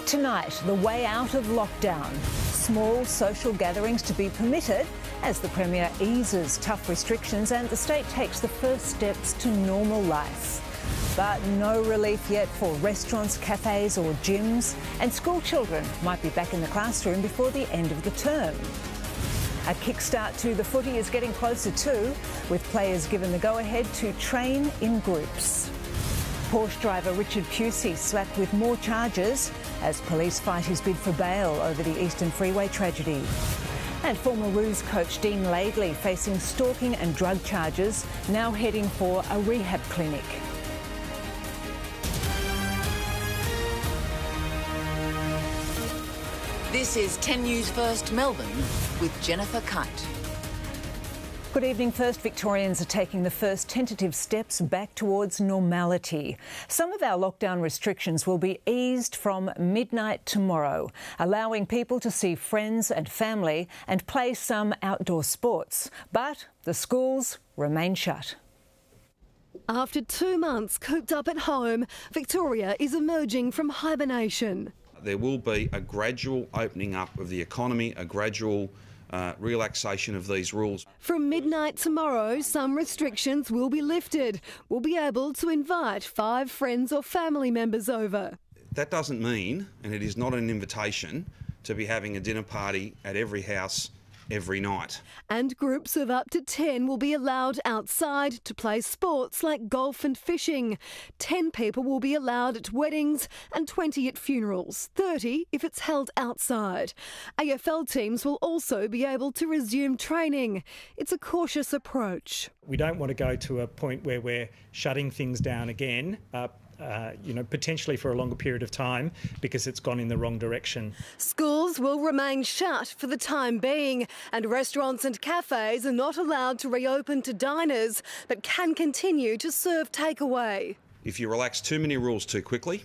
Tonight, the way out of lockdown. Small social gatherings to be permitted as the Premier eases tough restrictions and the state takes the first steps to normal life. But no relief yet for restaurants, cafes or gyms, and school children might be back in the classroom before the end of the term. A kickstart to the footy is getting closer too, with players given the go-ahead to train in groups. Porsche driver Richard Pusey slapped with more charges as police fight his bid for bail over the Eastern Freeway tragedy. And former Roos coach Dean Laidley facing stalking and drug charges, now heading for a rehab clinic. This is 10 News First Melbourne with Jennifer Keyte. Good evening. First, Victorians are taking the first tentative steps back towards normality. Some of our lockdown restrictions will be eased from midnight tomorrow, allowing people to see friends and family and play some outdoor sports. But the schools remain shut. After 2 months cooped up at home, Victoria is emerging from hibernation. There will be a gradual opening up of the economy, a gradual relaxation of these rules. From midnight tomorrow, some restrictions will be lifted. We'll be able to invite 5 friends or family members over. That doesn't mean, and it is not an invitation, to be having a dinner party at every house every night. And groups of up to 10 will be allowed outside to play sports like golf and fishing. 10 people will be allowed at weddings and 20 at funerals, 30 if it's held outside. AFL teams will also be able to resume training. It's a cautious approach. We don't want to go to a point where we're shutting things down again, potentially for a longer period of time because it's gone in the wrong direction. Schools will remain shut for the time being, and restaurants and cafes are not allowed to reopen to diners but can continue to serve takeaway. If you relax too many rules too quickly,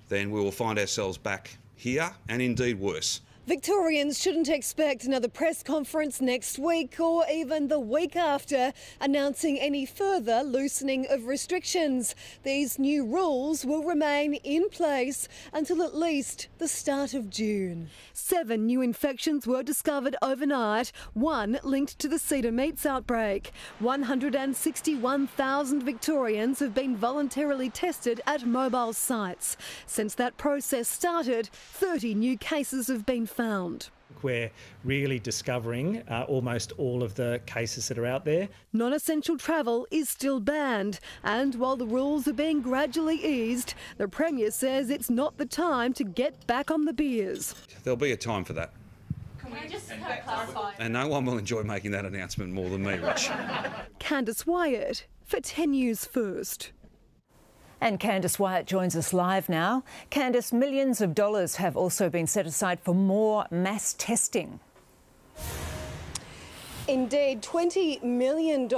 then we will find ourselves back here and indeed worse. Victorians shouldn't expect another press conference next week or even the week after announcing any further loosening of restrictions. These new rules will remain in place until at least the start of June. 7 new infections were discovered overnight, 1 linked to the Cedar Meats outbreak. 161,000 Victorians have been voluntarily tested at mobile sites. Since that process started, 30 new cases have been found. We're really discovering almost all of the cases that are out there. Non-essential travel is still banned, and while the rules are being gradually eased, the Premier says it's not the time to get back on the beers. There'll be a time for that. Can we just clarify? And no one will enjoy making that announcement more than me, Rich. Candice Wyatt for 10 News First. And Candice Wyatt joins us live now. Candice, millions of dollars have also been set aside for more mass testing. Indeed, $20 million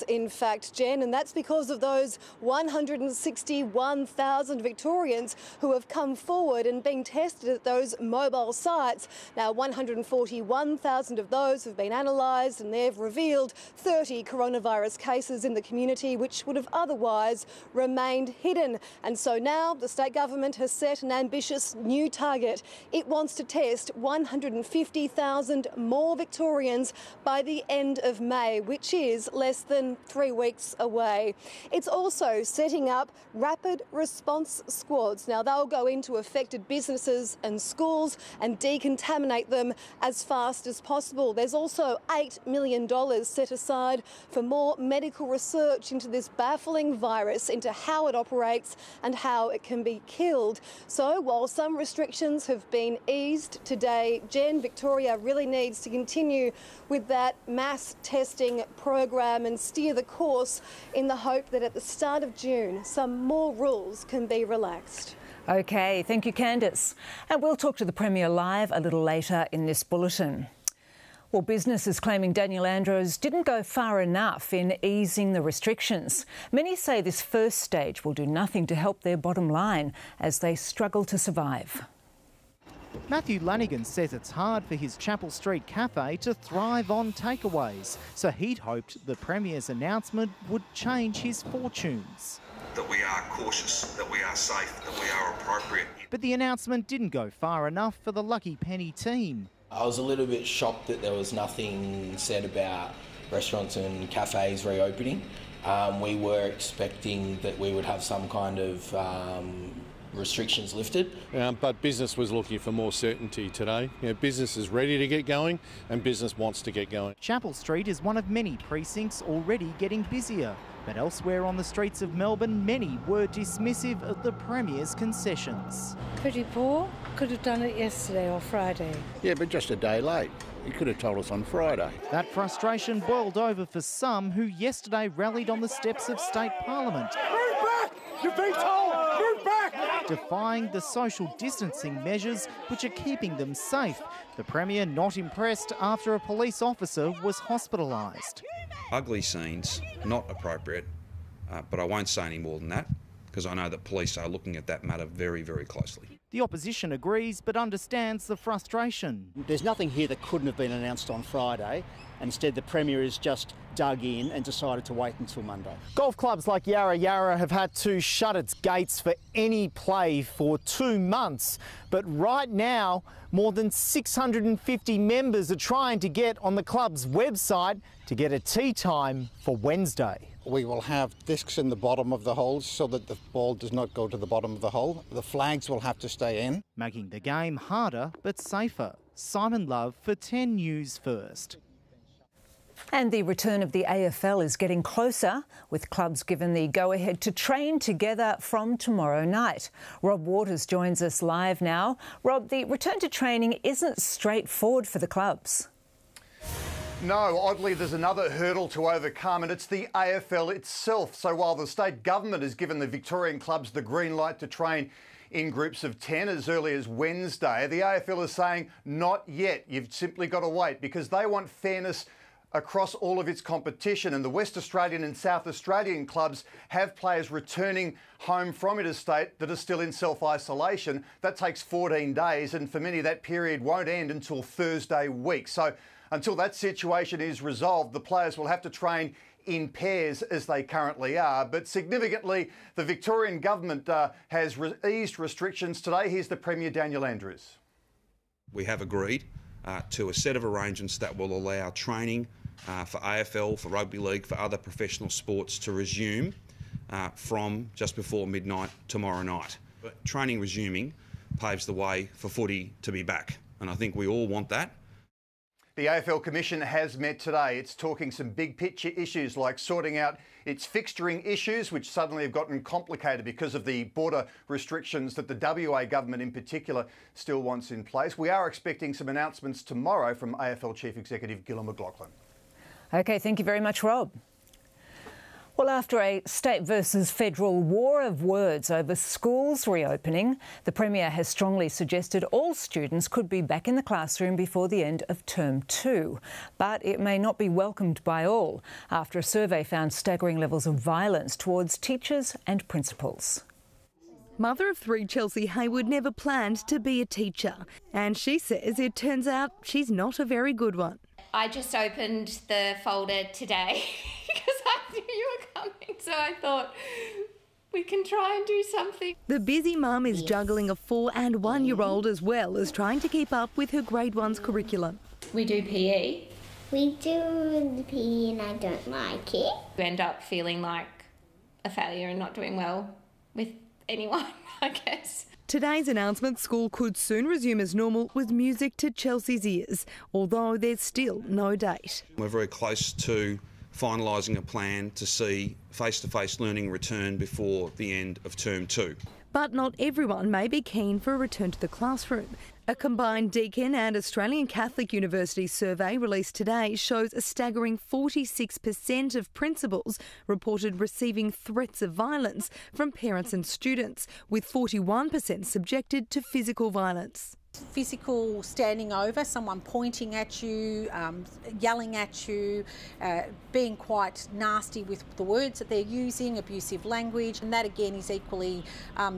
in fact, Jen, and that's because of those 161,000 Victorians who have come forward and been tested at those mobile sites. Now, 141,000 of those have been analysed and they've revealed 30 coronavirus cases in the community which would have otherwise remained hidden. And so now the state government has set an ambitious new target. It wants to test 150,000 more Victorians by the end of May, which is less than 3 weeks away. It's also setting up rapid response squads. Now, they'll go into affected businesses and schools and decontaminate them as fast as possible. There's also $8 million set aside for more medical research into this baffling virus, into how it operates and how it can be killed. So while some restrictions have been eased today, Jen, Victoria really needs to continue with that mass testing program and steer the course in the hope that at the start of June some more rules can be relaxed. OK, thank you, Candice. And we'll talk to the Premier live a little later in this bulletin. Well, business is claiming Daniel Andrews didn't go far enough in easing the restrictions. Many say this first stage will do nothing to help their bottom line as they struggle to survive. Matthew Lanigan says it's hard for his Chapel Street cafe to thrive on takeaways, so he'd hoped the Premier's announcement would change his fortunes. that we are cautious, that we are safe, that we are appropriate. But the announcement didn't go far enough for the Lucky Penny team. I was a little bit shocked that there was nothing said about restaurants and cafes reopening. We were expecting that we would have some kind of restrictions lifted. But business was looking for more certainty today. Business is ready to get going and business wants to get going. Chapel Street is one of many precincts already getting busier. But elsewhere on the streets of Melbourne, many were dismissive of the Premier's concessions. Pretty poor. Could have done it yesterday or Friday. Yeah, but just a day late. He could have told us on Friday. That frustration boiled over for some who yesterday rallied on the steps of State Parliament. Move back! You've been told! Move back! Defying the social distancing measures which are keeping them safe. The Premier not impressed after a police officer was hospitalised. Ugly scenes, not appropriate, but I won't say any more than that because I know that police are looking at that matter very, very closely. The opposition agrees but understands the frustration. There's nothing here that couldn't have been announced on Friday, and instead the Premier has just dug in and decided to wait until Monday. Golf clubs like Yarra Yarra have had to shut its gates for any play for 2 months. But right now, more than 650 members are trying to get on the club's website to get a tee time for Wednesday. We will have discs in the bottom of the holes so that the ball does not go to the bottom of the hole. The flags will have to stay in. Making the game harder but safer. Simon Love for 10 News First. And the return of the AFL is getting closer, with clubs given the go-ahead to train together from tomorrow night. Rob Waters joins us live now. Rob, the return to training isn't straightforward for the clubs. No, oddly, there's another hurdle to overcome, and it's the AFL itself. So while the state government has given the Victorian clubs the green light to train in groups of 10 as early as Wednesday, the AFL is saying not yet. You've simply got to wait because they want fairness across all of its competition, and the West Australian and South Australian clubs have players returning home from interstate that are still in self-isolation. That takes 14 days, and for many that period won't end until Thursday week. So until that situation is resolved, the players will have to train in pairs as they currently are. But significantly, the Victorian government has eased restrictions today. Here's the Premier, Daniel Andrews. We have agreed to a set of arrangements that will allow training for AFL, for rugby league, for other professional sports to resume from just before midnight tomorrow night. But training resuming paves the way for footy to be back, and I think we all want that. The AFL Commission has met today. It's talking some big picture issues like sorting out its fixturing issues, which suddenly have gotten complicated because of the border restrictions that the WA government in particular still wants in place. We are expecting some announcements tomorrow from AFL Chief Executive Gillon McLachlan. OK, thank you very much, Rob. Well, after a state versus federal war of words over schools reopening, the Premier has strongly suggested all students could be back in the classroom before the end of Term 2. But it may not be welcomed by all, after a survey found staggering levels of violence towards teachers and principals. Mother of 3 Chelsea Hayward never planned to be a teacher, and she says it turns out she's not a very good one. I just opened the folder today because I knew you were coming, so I thought we can try and do something. The busy mum is juggling a 4- and 1-year-old as well as trying to keep up with her grade 1's curriculum. We do PE. We do PE and I don't like it. You end up feeling like a failure and not doing well with anyone, I guess. Today's announcement, school could soon resume as normal, was music to Chelsea's ears, although there's still no date. We're very close to finalising a plan to see face-to-face learning return before the end of Term 2. But not everyone may be keen for a return to the classroom. A combined Deakin and Australian Catholic University survey released today shows a staggering 46% of principals reported receiving threats of violence from parents and students, with 41% subjected to physical violence. Physical standing over, someone pointing at you, yelling at you, being quite nasty with the words that they're using, abusive language, and that again is equally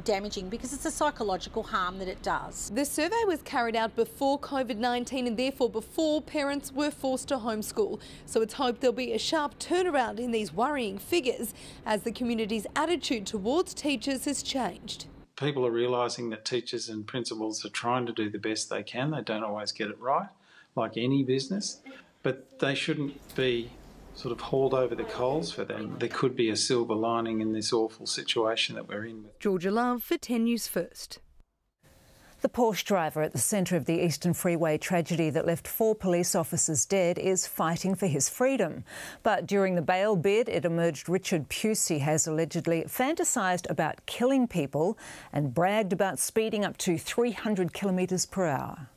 damaging because it's a psychological harm that it does. The survey was carried out before COVID-19 and therefore before parents were forced to homeschool. So it's hoped there'll be a sharp turnaround in these worrying figures as the community's attitude towards teachers has changed. People are realising that teachers and principals are trying to do the best they can. They don't always get it right, like any business, but they shouldn't be sort of hauled over the coals for them. There could be a silver lining in this awful situation that we're in. Georgia Love for 10 News First. The Porsche driver at the centre of the Eastern Freeway tragedy that left 4 police officers dead is fighting for his freedom. But during the bail bid, it emerged Richard Pusey has allegedly fantasised about killing people and bragged about speeding up to 300 kilometres per hour.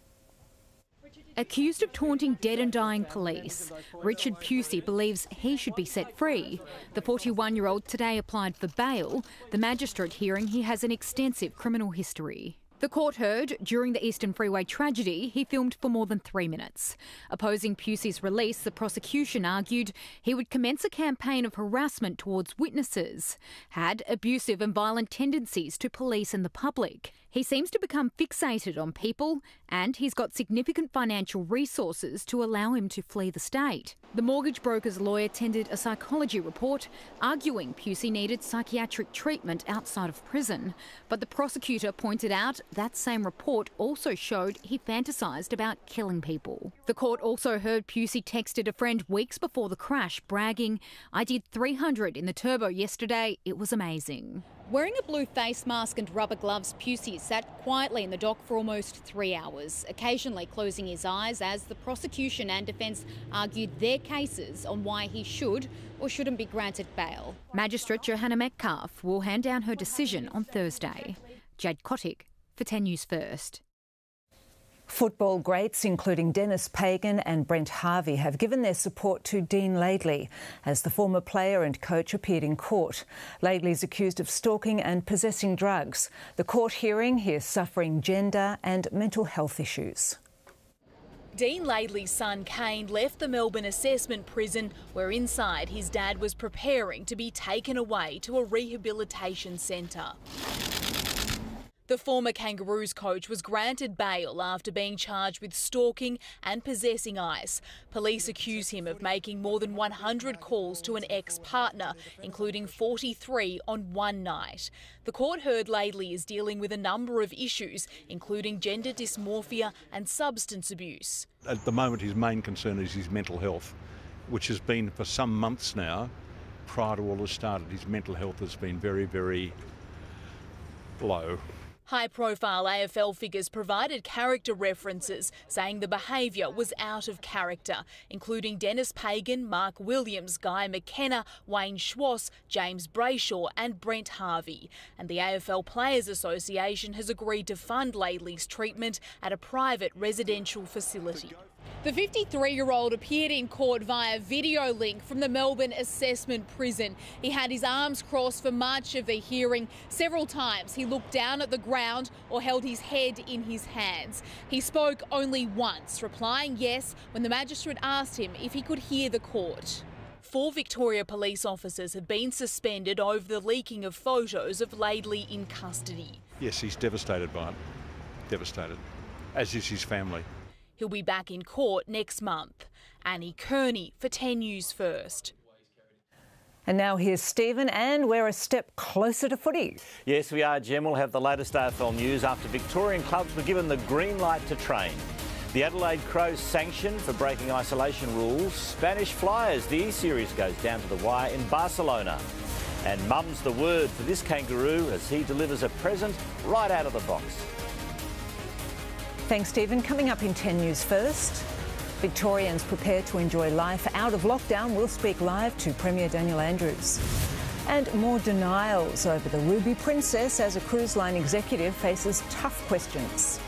Accused of taunting dead and dying police, Richard Pusey believes he should be set free. The 41-year-old today applied for bail. The magistrate hearing he has an extensive criminal history. The court heard during the Eastern Freeway tragedy he filmed for more than 3 minutes. Opposing Pusey's release, the prosecution argued he would commence a campaign of harassment towards witnesses, had abusive and violent tendencies to police and the public. He seems to become fixated on people and he's got significant financial resources to allow him to flee the state. The mortgage broker's lawyer tendered a psychology report arguing Pusey needed psychiatric treatment outside of prison. But the prosecutor pointed out that same report also showed he fantasised about killing people. The court also heard Pusey texted a friend weeks before the crash, bragging, "I did 300 in the turbo yesterday, it was amazing." Wearing a blue face mask and rubber gloves, Pusey sat quietly in the dock for almost 3 hours, occasionally closing his eyes as the prosecution and defence argued their cases on why he should or shouldn't be granted bail. Magistrate Johanna Metcalf will hand down her decision on Thursday. Jade Kotick for 10 News First. Football greats, including Dennis Pagan and Brent Harvey, have given their support to Dean Laidley as the former player and coach appeared in court. Laidley is accused of stalking and possessing drugs. The court hearing, he is suffering gender and mental health issues. Dean Laidley's son Kane left the Melbourne assessment prison where inside his dad was preparing to be taken away to a rehabilitation centre. The former Kangaroos coach was granted bail after being charged with stalking and possessing ice. Police accuse him of making more than 100 calls to an ex-partner, including 43 on one night. The court heard Laidley is dealing with a number of issues, including gender dysmorphia and substance abuse. At the moment, his main concern is his mental health, which has been for some months now. Prior to all this started, his mental health has been very, very low. High-profile AFL figures provided character references, saying the behaviour was out of character, including Dennis Pagan, Mark Williams, Guy McKenna, Wayne Schwass, James Brayshaw and Brent Harvey. And the AFL Players Association has agreed to fund Laidley's treatment at a private residential facility. The 53-year-old appeared in court via video link from the Melbourne assessment prison. He had his arms crossed for much of the hearing. Several times he looked down at the ground or held his head in his hands. He spoke only once, replying yes when the magistrate asked him if he could hear the court. 4 Victoria police officers have been suspended over the leaking of photos of Laidley in custody. Yes, he's devastated by it. Devastated, as is his family. He'll be back in court next month. Annie Kearney for 10 News First. And now here's Stephen, and we're a step closer to footy. Yes, we are, Jem. We'll have the latest AFL news after Victorian clubs were given the green light to train. The Adelaide Crows sanctioned for breaking isolation rules. Spanish Flyers, the E-Series goes down to the wire in Barcelona. And mum's the word for this kangaroo as he delivers a present right out of the box. Thanks, Stephen. Coming up in 10 News First, Victorians prepare to enjoy life out of lockdown. We'll speak live to Premier Daniel Andrews. And more denials over the Ruby Princess as a cruise line executive faces tough questions.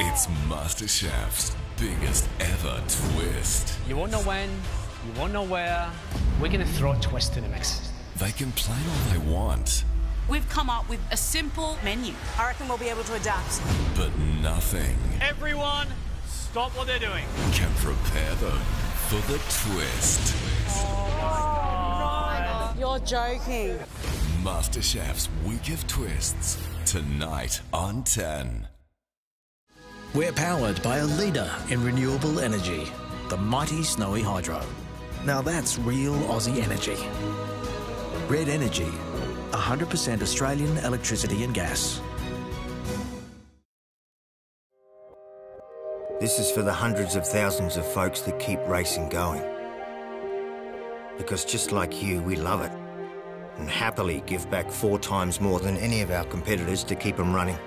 It's MasterChef's biggest ever twist. You won't know when, you won't know where. We're going to throw a twist in the mix. They can plan all they want, We've come up with a simple menu. I reckon we'll be able to adapt. but nothing Everyone, stop what they're doing. can prepare them for the twist. You're joking. MasterChef's Week of Twists, tonight on 10. We're powered by a leader in renewable energy, the mighty Snowy Hydro. Now that's real Aussie energy. Red Energy, 100% Australian electricity and gas. This is for the hundreds of thousands of folks that keep racing going. Because just like you, we love it. And happily give back 4 times more than any of our competitors to keep them running.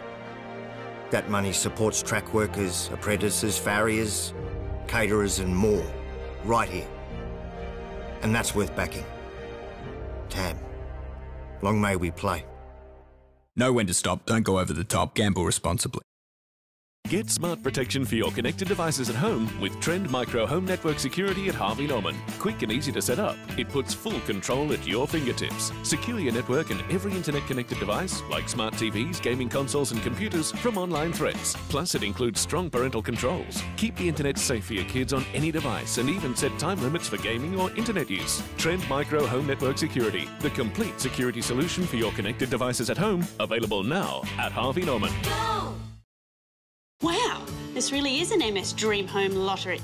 That money supports track workers, apprentices, farriers, caterers and more, right here. And that's worth backing. TAB. Long may we play. Know when to stop, don't go over the top, gamble responsibly. Get smart protection for your connected devices at home with Trend Micro Home Network Security at Harvey Norman. Quick and easy to set up. It puts full control at your fingertips. Secure your network and every internet-connected device, like smart TVs, gaming consoles and computers, from online threats. Plus, it includes strong parental controls. Keep the internet safe for your kids on any device and even set time limits for gaming or internet use. Trend Micro Home Network Security, the complete security solution for your connected devices at home. Available now at Harvey Norman. Go! Wow, this really is an MS Dream Home Lottery.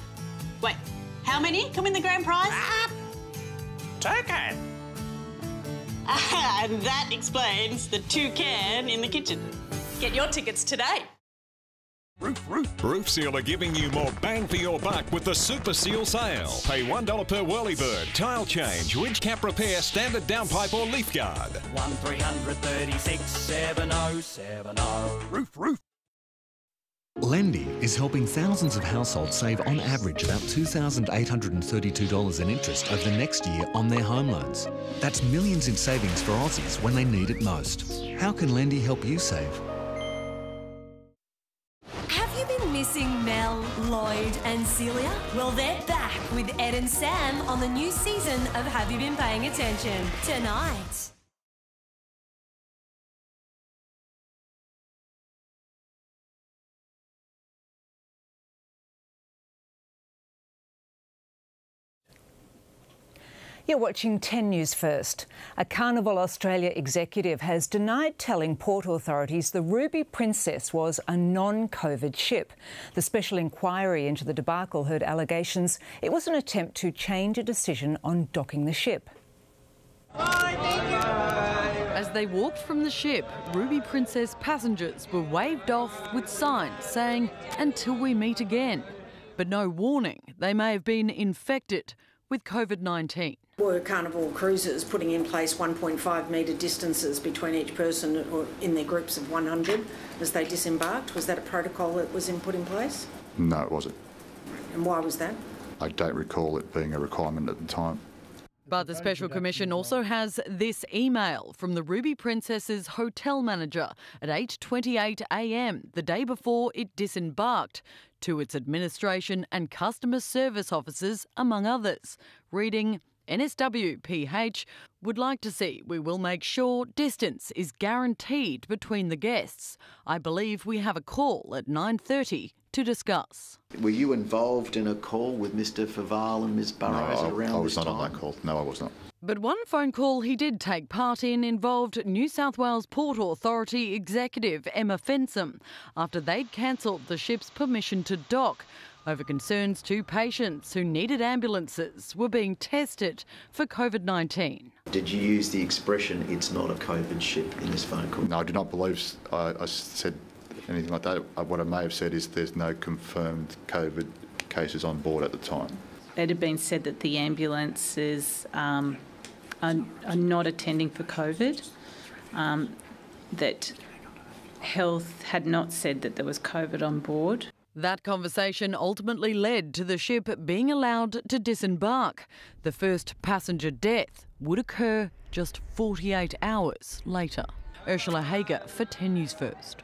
Wait, how many come in the grand prize? Turkey. And that explains the toucan in the kitchen. Get your tickets today. Roof Seal are giving you more bang for your buck with the Super Seal sale. Pay $1 per whirlybird, tile change, ridge cap repair, standard downpipe or leaf guard. 1336 7070. Roof. Lendy is helping thousands of households save on average about $2,832 in interest over the next year on their home loans. That's millions in savings for Aussies when they need it most. How can Lendy help you save? Have you been missing Mel, Lloyd and Celia? Well, they're back with Ed and Sam on the new season of Have You Been Paying Attention? Tonight. You're watching 10 News First. A Carnival Australia executive has denied telling port authorities the Ruby Princess was a non-COVID ship. The special inquiry into the debacle heard allegations it was an attempt to change a decision on docking the ship. As they walked from the ship, Ruby Princess passengers were waved off with signs saying, "Until we meet again." But no warning they may have been infected with COVID-19. Were Carnival cruises putting in place 1.5 metre distances between each person or in their groups of 100 as they disembarked? Was that a protocol that was put in place? No, it wasn't. And why was that? I don't recall it being a requirement at the time. But the Special Commission also has this email from the Ruby Princess's hotel manager at 8:28 a.m, the day before it disembarked, to its administration and customer service officers, among others, reading, "NSW-PH would like to see we will make sure distance is guaranteed between the guests. I believe we have a call at 9:30 to discuss." Were you involved in a call with Mr Faval and Ms Burrows around this time? I was not on that call. No, I was not. But one phone call he did take part in involved New South Wales Port Authority executive Emma Fensom after they'd cancelled the ship's permission to dock over concerns 2 patients who needed ambulances were being tested for COVID-19. Did you use the expression, "it's not a COVID ship," in this phone call? No, I do not believe I said anything like that. What I may have said is there's no confirmed COVID cases on board at the time. It had been said that the ambulances are not attending for COVID, that Health had not said that there was COVID on board. That conversation ultimately led to the ship being allowed to disembark. The first passenger death would occur just 48 hours later. Ursula Hager for 10 News First.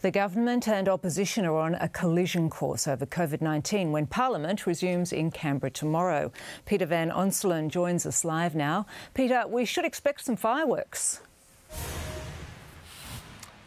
The government and opposition are on a collision course over COVID-19 when Parliament resumes in Canberra tomorrow. Peter Van Onselen joins us live now. Peter, we should expect some fireworks.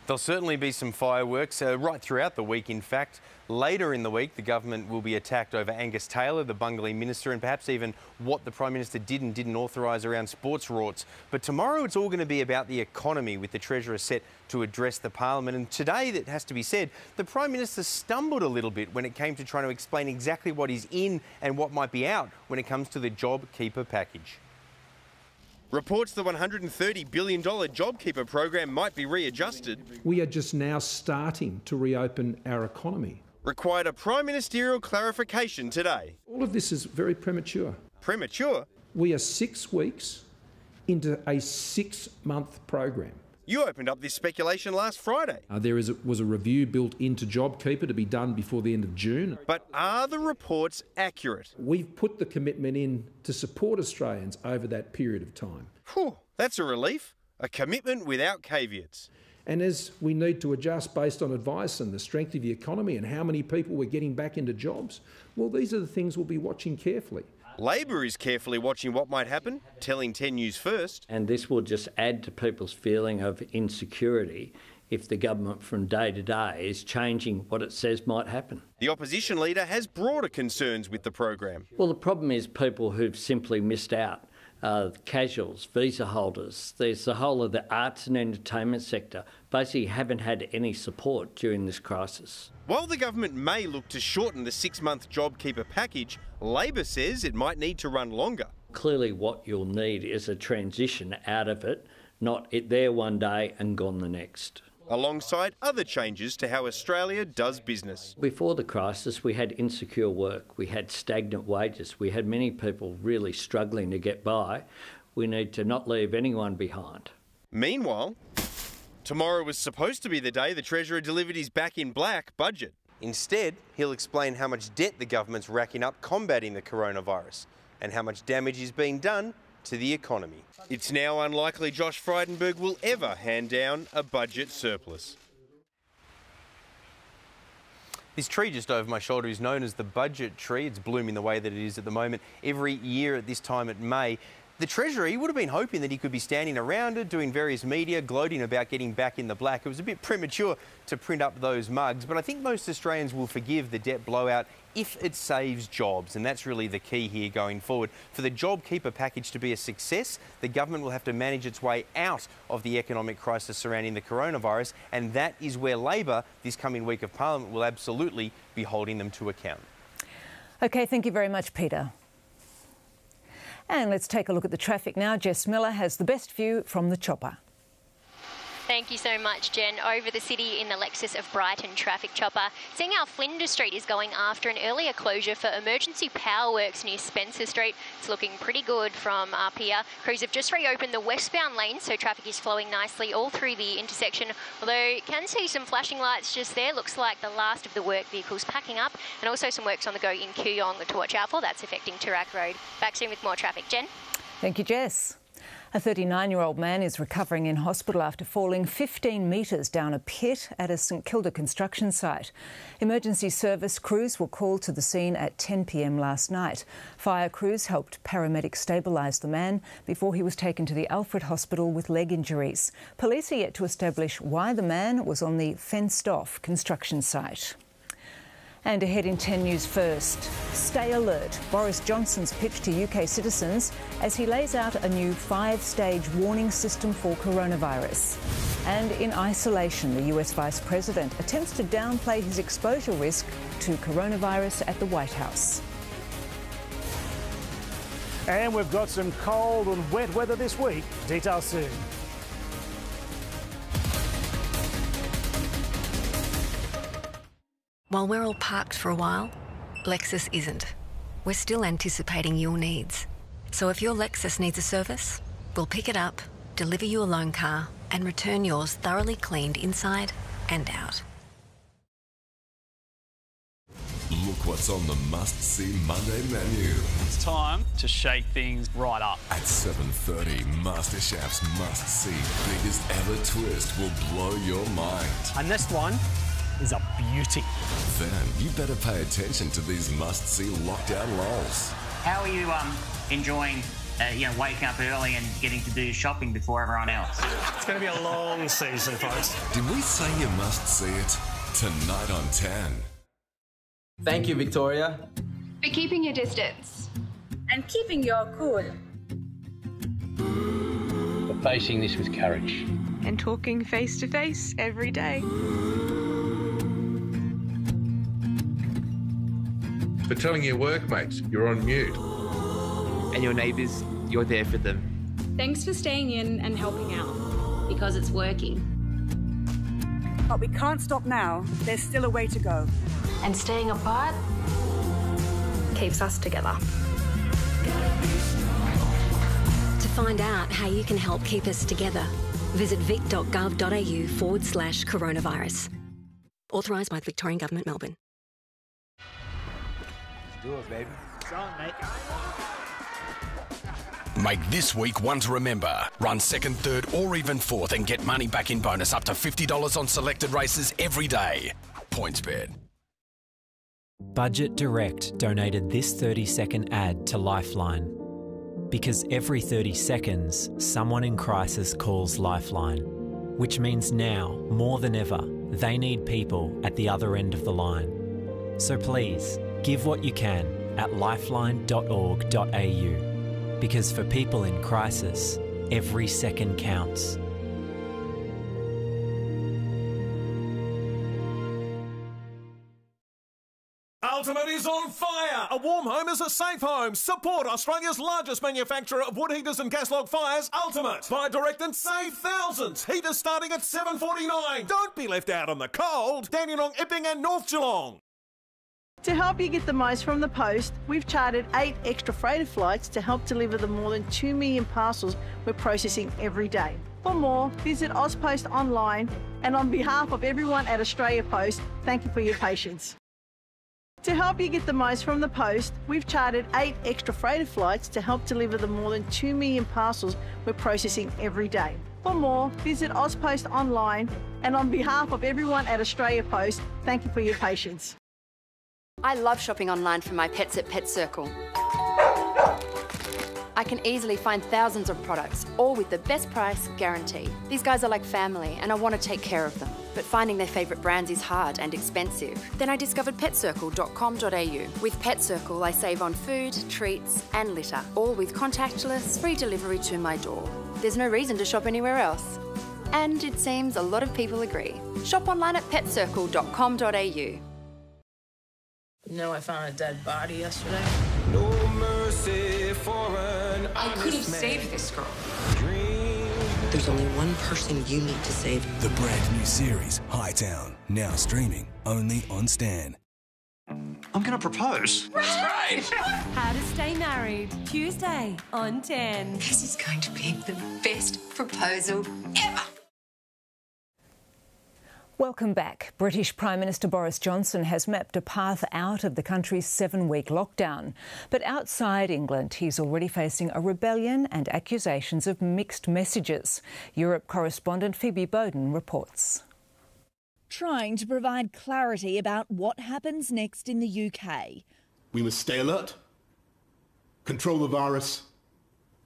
There'll certainly be some fireworks right throughout the week, in fact. Later in the week, the government will be attacked over Angus Taylor, the Bungalee minister, and perhaps even what the Prime Minister did and didn't authorise around sports rorts. But tomorrow it's all going to be about the economy, with the Treasurer set to address the Parliament. And today, that has to be said, the Prime Minister stumbled a little bit when it came to trying to explain exactly what is in and what might be out when it comes to the JobKeeper package. Reports the $130 billion JobKeeper program might be readjusted. We are just now starting to reopen our economy. Required a prime ministerial clarification today. All of this is very premature. Premature? We are 6 weeks into a 6-month program. You opened up this speculation last Friday. There was a review built into JobKeeper to be done before the end of June. But are the reports accurate? We've put the commitment in to support Australians over that period of time. Whew, that's a relief. A commitment without caveats. And as we need to adjust based on advice and the strength of the economy and how many people we're getting back into jobs, well, these are the things we'll be watching carefully. Labor is carefully watching what might happen, telling 10 News First. And this will just add to people's feeling of insecurity if the government from day to day is changing what it says might happen. The opposition leader has broader concerns with the program. Well, the problem is people who've simply missed out. Casuals, visa holders, there's the whole of the arts and entertainment sector, basically haven't had any support during this crisis. While the government may look to shorten the 6-month JobKeeper package, Labor says it might need to run longer. Clearly what you'll need is a transition out of it, not it there one day and gone the next. Alongside other changes to how Australia does business. Before the crisis, we had insecure work, we had stagnant wages, we had many people really struggling to get by. We need to not leave anyone behind. Meanwhile, tomorrow was supposed to be the day the Treasurer delivered his back in black budget. Instead, he'll explain how much debt the government's racking up combating the coronavirus and how much damage is being done to the economy. It's now unlikely Josh Frydenberg will ever hand down a budget surplus. This tree just over my shoulder is known as the budget tree. It's blooming the way that it is at the moment. Every year at this time at May, the Treasurer, he would have been hoping that he could be standing around it, doing various media, gloating about getting back in the black. It was a bit premature to print up those mugs, but I think most Australians will forgive the debt blowout if it saves jobs, and that's really the key here going forward. For the JobKeeper package to be a success, the government will have to manage its way out of the economic crisis surrounding the coronavirus, and that is where Labor, this coming week of Parliament, will absolutely be holding them to account. OK, thank you very much, Peter. And let's take a look at the traffic now. Jess Miller has the best view from the chopper. Thank you so much, Jen. Over the city in the Lexus of Brighton traffic chopper. Seeing how Flinders Street is going after an earlier closure for emergency power works near Spencer Street. It's looking pretty good from up here. Crews have just reopened the westbound lane, so traffic is flowing nicely all through the intersection. Although you can see some flashing lights just there. Looks like the last of the work vehicles packing up, and also some works on the go in Kooyong to watch out for. That's affecting Toorak Road. Back soon with more traffic. Jen? Thank you, Jess. A 39-year-old man is recovering in hospital after falling 15 metres down a pit at a St Kilda construction site. Emergency service crews were called to the scene at 10 p.m. last night. Fire crews helped paramedics stabilise the man before he was taken to the Alfred Hospital with leg injuries. Police are yet to establish why the man was on the fenced-off construction site. And ahead in 10 News First, stay alert. Boris Johnson's pitch to UK citizens as he lays out a new 5-stage warning system for coronavirus. And in isolation, the US Vice President attempts to downplay his exposure risk to coronavirus at the White House. And we've got some cold and wet weather this week. Details soon. While we're all parked for a while, Lexus isn't. We're still anticipating your needs. So if your Lexus needs a service, we'll pick it up, deliver you a loan car, and return yours thoroughly cleaned inside and out. Look what's on the must-see Monday menu. It's time to shake things right up. At 7:30, MasterChef's must-see biggest ever twist will blow your mind. Our next one is a beauty. Then you better pay attention to these must-see lockdown lols. How are you enjoying, waking up early and getting to do shopping before everyone else? It's going to be a long season, folks. Did we say you must see it? Tonight on 10. Thank you, Victoria. For keeping your distance. And keeping your cool. For facing this with courage. And talking face to face every day. For telling your workmates you're on mute. And your neighbours, you're there for them. Thanks for staying in and helping out. Because it's working. But we can't stop now. There's still a way to go. And staying apart keeps us together. To find out how you can help keep us together, visit vic.gov.au/coronavirus. Authorised by the Victorian Government, Melbourne. Let's do it, baby. It's on, mate. Make this week one to remember. Run second, third or even fourth and get money back in bonus up to $50 on selected races every day. PointsBet. Budget Direct donated this 30-second ad to Lifeline. Because every 30 seconds, someone in crisis calls Lifeline. Which means now, more than ever, they need people at the other end of the line. So please, give what you can at lifeline.org.au. Because for people in crisis, every second counts. Ultimate is on fire! A warm home is a safe home. Support Australia's largest manufacturer of wood heaters and gas log fires, Ultimate. Buy direct and save thousands. Heaters starting at $7.49. Don't be left out on the cold. Dandenong, Epping and North Geelong. To help you get the most from the post, we've chartered 8 extra freighter flights to help deliver the more than 2 million parcels we're processing every day. For more, visit AusPost online, and on behalf of everyone at Australia Post, thank you for your patience. To help you get the most from the post, we've chartered 8 extra freighter flights to help deliver the more than 2 million parcels we're processing every day. For more, visit AusPost online, and on behalf of everyone at Australia Post, thank you for your patience. I love shopping online for my pets at Pet Circle. I can easily find thousands of products, all with the best price guarantee. These guys are like family and I want to take care of them. But finding their favourite brands is hard and expensive. Then I discovered petcircle.com.au. With Pet Circle, I save on food, treats and litter, all with contactless, free delivery to my door. There's no reason to shop anywhere else. And it seems a lot of people agree. Shop online at petcircle.com.au. You know, I found a dead body yesterday. No mercy for an I could have honest saved man. this girl. There's only one person you need to save. The brand new series, Hightown, now streaming only on Stan. I'm going to propose. Right! How to Stay Married, Tuesday on 10. This is going to be the best proposal ever. Welcome back. British Prime Minister Boris Johnson has mapped a path out of the country's 7-week lockdown. But outside England, he's already facing a rebellion and accusations of mixed messages. Europe correspondent Phoebe Bowden reports. Trying to provide clarity about what happens next in the UK. We must stay alert, control the virus,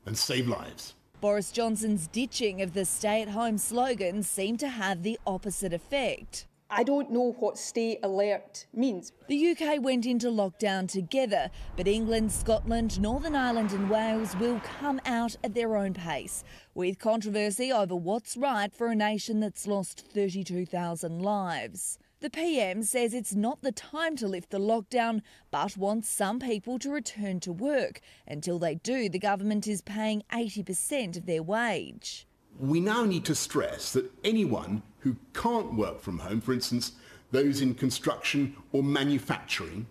and save lives. Boris Johnson's ditching of the stay-at-home slogan seemed to have the opposite effect. I don't know what stay alert means. The UK went into lockdown together, but England, Scotland, Northern Ireland and Wales will come out at their own pace, with controversy over what's right for a nation that's lost 32,000 lives. The PM says it's not the time to lift the lockdown, but wants some people to return to work. Until they do, the government is paying 80% of their wage. We now need to stress that anyone who can't work from home, for instance, those in construction or manufacturing,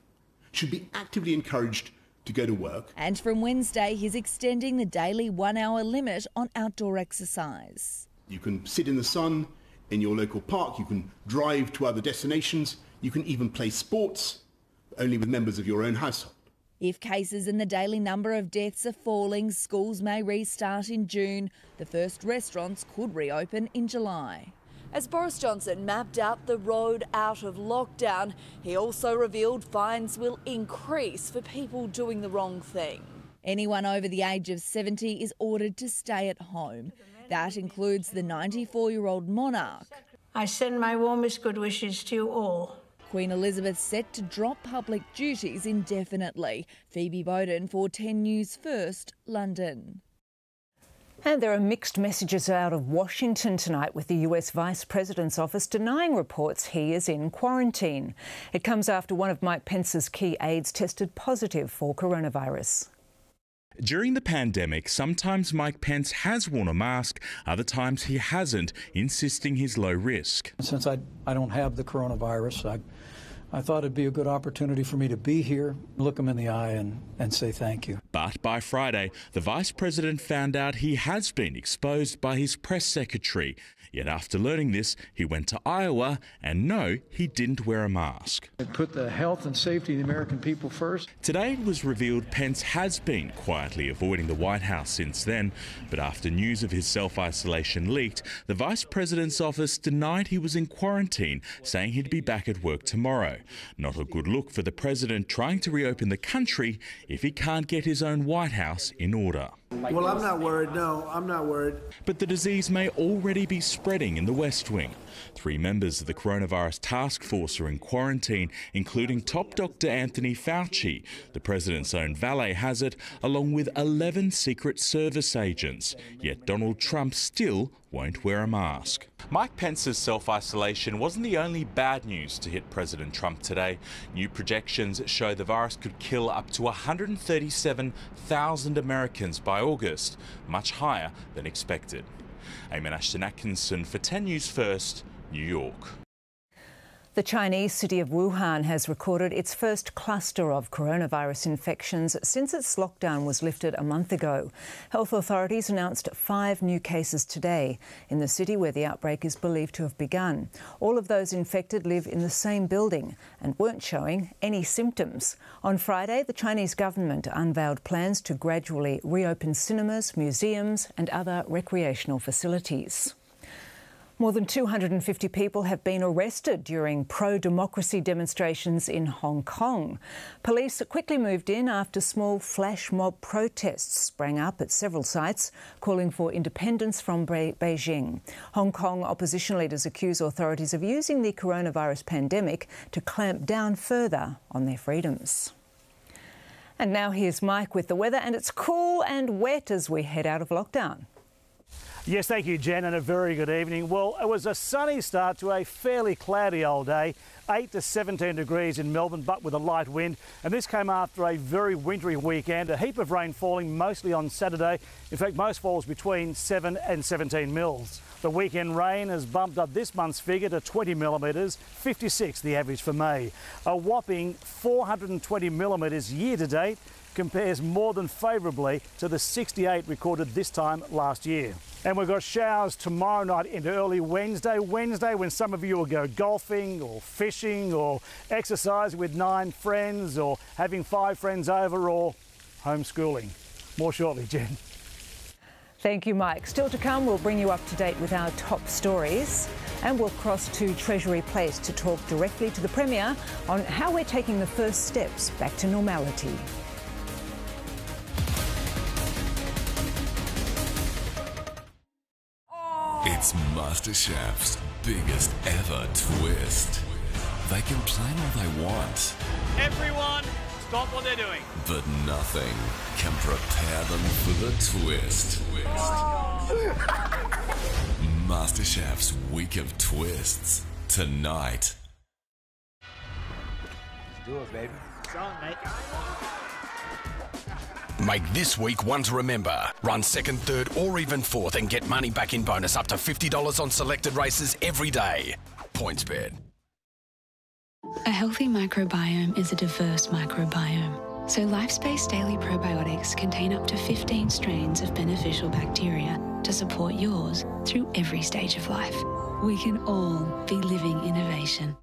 should be actively encouraged to go to work. And from Wednesday, he's extending the daily 1-hour limit on outdoor exercise. You can sit in the sun in your local park, you can drive to other destinations, you can even play sports, only with members of your own household. If cases and the daily number of deaths are falling, schools may restart in June. The first restaurants could reopen in July. As Boris Johnson mapped out the road out of lockdown, he also revealed fines will increase for people doing the wrong thing. Anyone over the age of 70 is ordered to stay at home. That includes the 94-year-old monarch. I send my warmest good wishes to you all. Queen Elizabeth set to drop public duties indefinitely. Phoebe Bowden for 10 News First, London. And there are mixed messages out of Washington tonight, with the US Vice President's office denying reports he is in quarantine. It comes after one of Mike Pence's key aides tested positive for coronavirus. During the pandemic, sometimes Mike Pence has worn a mask, other times he hasn't, insisting he's low risk. Since I don't have the coronavirus, I thought it'd be a good opportunity for me to be here, look him in the eye and say thank you. But by Friday, the Vice President found out he has been exposed by his press secretary. Yet after learning this, he went to Iowa and no, he didn't wear a mask. It put the health and safety of the American people first. Today it was revealed Pence has been quietly avoiding the White House since then. But after news of his self-isolation leaked, the Vice President's office denied he was in quarantine, saying he'd be back at work tomorrow. Not a good look for the President trying to reopen the country if he can't get his own White House in order. Well, I'm not worried. No, I'm not worried. But the disease may already be spreading in the West Wing. 3 members of the coronavirus task force are in quarantine, including top Dr. Anthony Fauci. The president's own valet has it, along with 11 Secret Service agents. Yet Donald Trump still won't wear a mask. Mike Pence's self-isolation wasn't the only bad news to hit President Trump today. New projections show the virus could kill up to 137,000 Americans by August, much higher than expected. Eamon Ashton-Atkinson for 10 News First, New York. The Chinese city of Wuhan has recorded its first cluster of coronavirus infections since its lockdown was lifted a month ago. Health authorities announced 5 new cases today in the city where the outbreak is believed to have begun. All of those infected live in the same building and weren't showing any symptoms. On Friday, the Chinese government unveiled plans to gradually reopen cinemas, museums and other recreational facilities. More than 250 people have been arrested during pro-democracy demonstrations in Hong Kong. Police quickly moved in after small flash mob protests sprang up at several sites, calling for independence from Beijing. Hong Kong opposition leaders accuse authorities of using the coronavirus pandemic to clamp down further on their freedoms. And now here's Mike with the weather, and it's cool and wet as we head out of lockdown. Yes, thank you, Jen, and a very good evening. Well, it was a sunny start to a fairly cloudy old day, 8 to 17 degrees in Melbourne, but with a light wind. And this came after a very wintry weekend, a heap of rain falling mostly on Saturday. In fact, most falls between 7 and 17 mils. The weekend rain has bumped up this month's figure to 20 millimetres, 56 the average for May. A whopping 420 millimetres year to date compares more than favourably to the 68 recorded this time last year. And we've got showers tomorrow night into early Wednesday when some of you will go golfing or fishing or exercising with 9 friends or having 5 friends over or homeschooling. More shortly, Jen. Thank you, Mike. Still to come, we'll bring you up to date with our top stories, and we'll cross to Treasury Place to talk directly to the Premier on how we're taking the first steps back to normality. It's MasterChef's biggest ever twist. They can plan all they want. Everyone, stop what they're doing. But nothing can prepare them for the twist. MasterChef's Week of Twists. Tonight. Let's do it, baby. It's on, mate. Make this week one to remember. Run second, third or even fourth and get money back in bonus up to $50 on selected races every day. PointsBet. A healthy microbiome is a diverse microbiome. So LifeSpace Daily Probiotics contain up to 15 strains of beneficial bacteria to support yours through every stage of life. We can all be living innovation.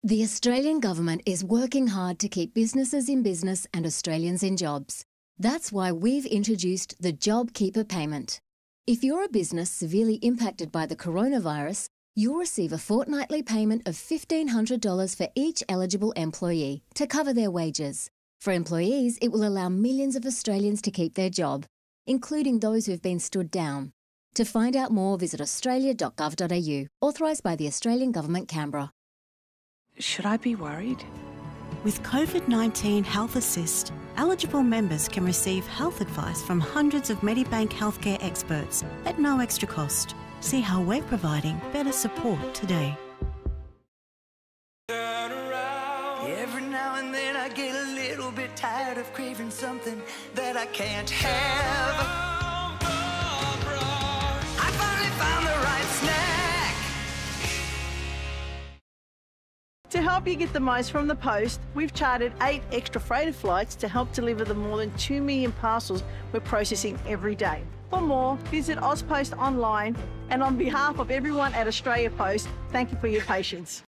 The Australian government is working hard to keep businesses in business and Australians in jobs. That's why we've introduced the JobKeeper payment. If you're a business severely impacted by the coronavirus, you'll receive a fortnightly payment of $1,500 for each eligible employee to cover their wages. For employees, it will allow millions of Australians to keep their job, including those who've been stood down. To find out more, visit australia.gov.au, authorised by the Australian Government, Canberra. Should I be worried? With COVID-19 Health Assist, eligible members can receive health advice from hundreds of Medibank healthcare experts at no extra cost. See how we're providing better support today. Every now and then I get a little bit tired of craving something that I can't have. I finally found the right snack. To help you get the most from the post, we've chartered 8 extra freighter flights to help deliver the more than 2 million parcels we're processing every day. For more, visit AusPost online, and on behalf of everyone at Australia Post, thank you for your patience.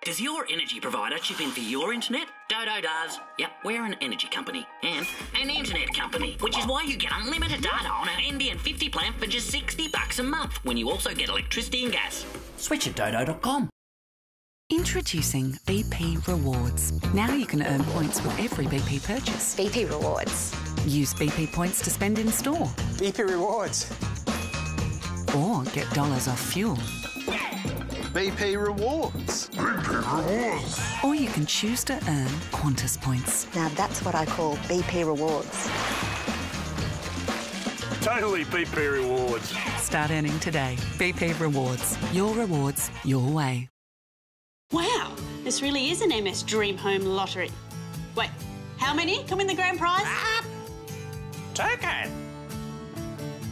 Does your energy provider chip in for your internet? Dodo does. Yep, we're an energy company and an internet company, which is why you get unlimited data on our NBN 50 plan for just $60 a month, when you also get electricity and gas. Switch at dodo.com. Introducing BP Rewards. Now you can earn points with every BP purchase. BP Rewards. Use BP points to spend in store. BP Rewards. Or get dollars off fuel. BP Rewards. BP Rewards. Or you can choose to earn Qantas points. Now that's what I call BP Rewards. Totally BP Rewards. Start earning today. BP Rewards. Your rewards, your way. Wow, this really is an MS Dream Home Lottery. Wait, how many come in the grand prize? Token.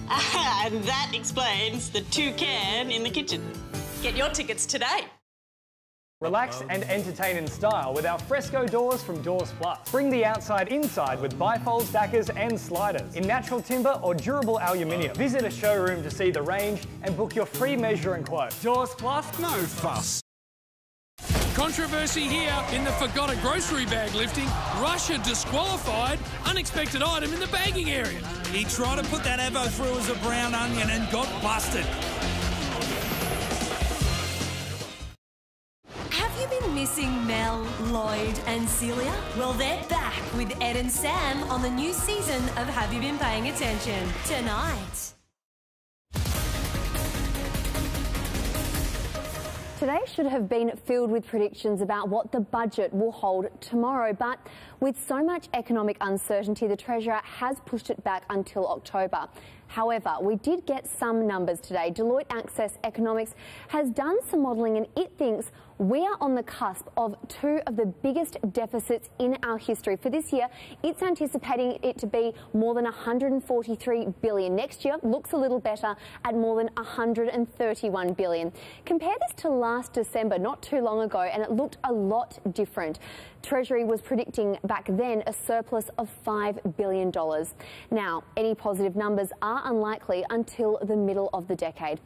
And that explains the 2 can in the kitchen. Get your tickets today. Relax and entertain in style with our fresco doors from Doors Plus. Bring the outside inside with bifolds, stackers and sliders in natural timber or durable aluminium. Visit a showroom to see the range and book your free measure and quote. Doors Plus, no fuss. Controversy here in the forgot a grocery bag lifting. Russia disqualified unexpected item in the bagging area. He tried to put that Evo through as a brown onion and got busted. Have you been missing Mel, Lloyd and Celia? Well, they're back with Ed and Sam on the new season of Have You Been Paying Attention? Tonight. Today should have been filled with predictions about what the budget will hold tomorrow, but with so much economic uncertainty, the Treasurer has pushed it back until October. However, we did get some numbers today. Deloitte Access Economics has done some modelling and it thinks we are on the cusp of 2 of the biggest deficits in our history. For this year, it's anticipating it to be more than $143 billion. Next year looks a little better at more than $131 billion. Compare this to last December, not too long ago, and it looked a lot different. Treasury was predicting back then a surplus of $5 billion. Now, any positive numbers are unlikely until the middle of the decade.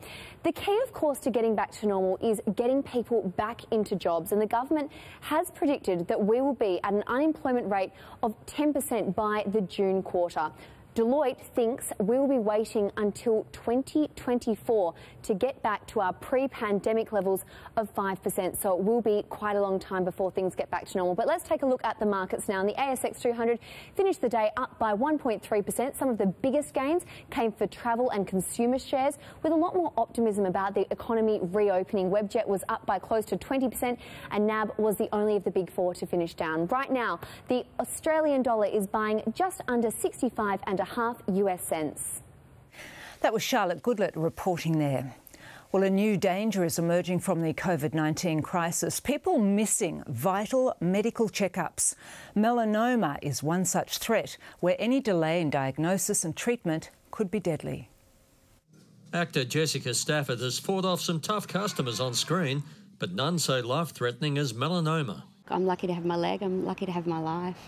The key, of course, to getting back to normal is getting people back into jobs, and the government has predicted that we will be at an unemployment rate of 10% by the June quarter. Deloitte thinks we will be waiting until 2024 to get back to our pre-pandemic levels of 5%. So it will be quite a long time before things get back to normal. But let's take a look at the markets now. And the ASX 200 finished the day up by 1.3%. Some of the biggest gains came for travel and consumer shares, with a lot more optimism about the economy reopening. Webjet was up by close to 20%, and NAB was the only of the big 4 to finish down. Right now, the Australian dollar is buying just under 65.5 US cents. That was Charlotte Goodlett reporting there. Well, a new danger is emerging from the COVID-19 crisis. People missing vital medical checkups. Melanoma is one such threat, where any delay in diagnosis and treatment could be deadly. Actor Jessica Stafford has fought off some tough customers on screen, but none so life-threatening as melanoma. I'm lucky to have my leg, I'm lucky to have my life.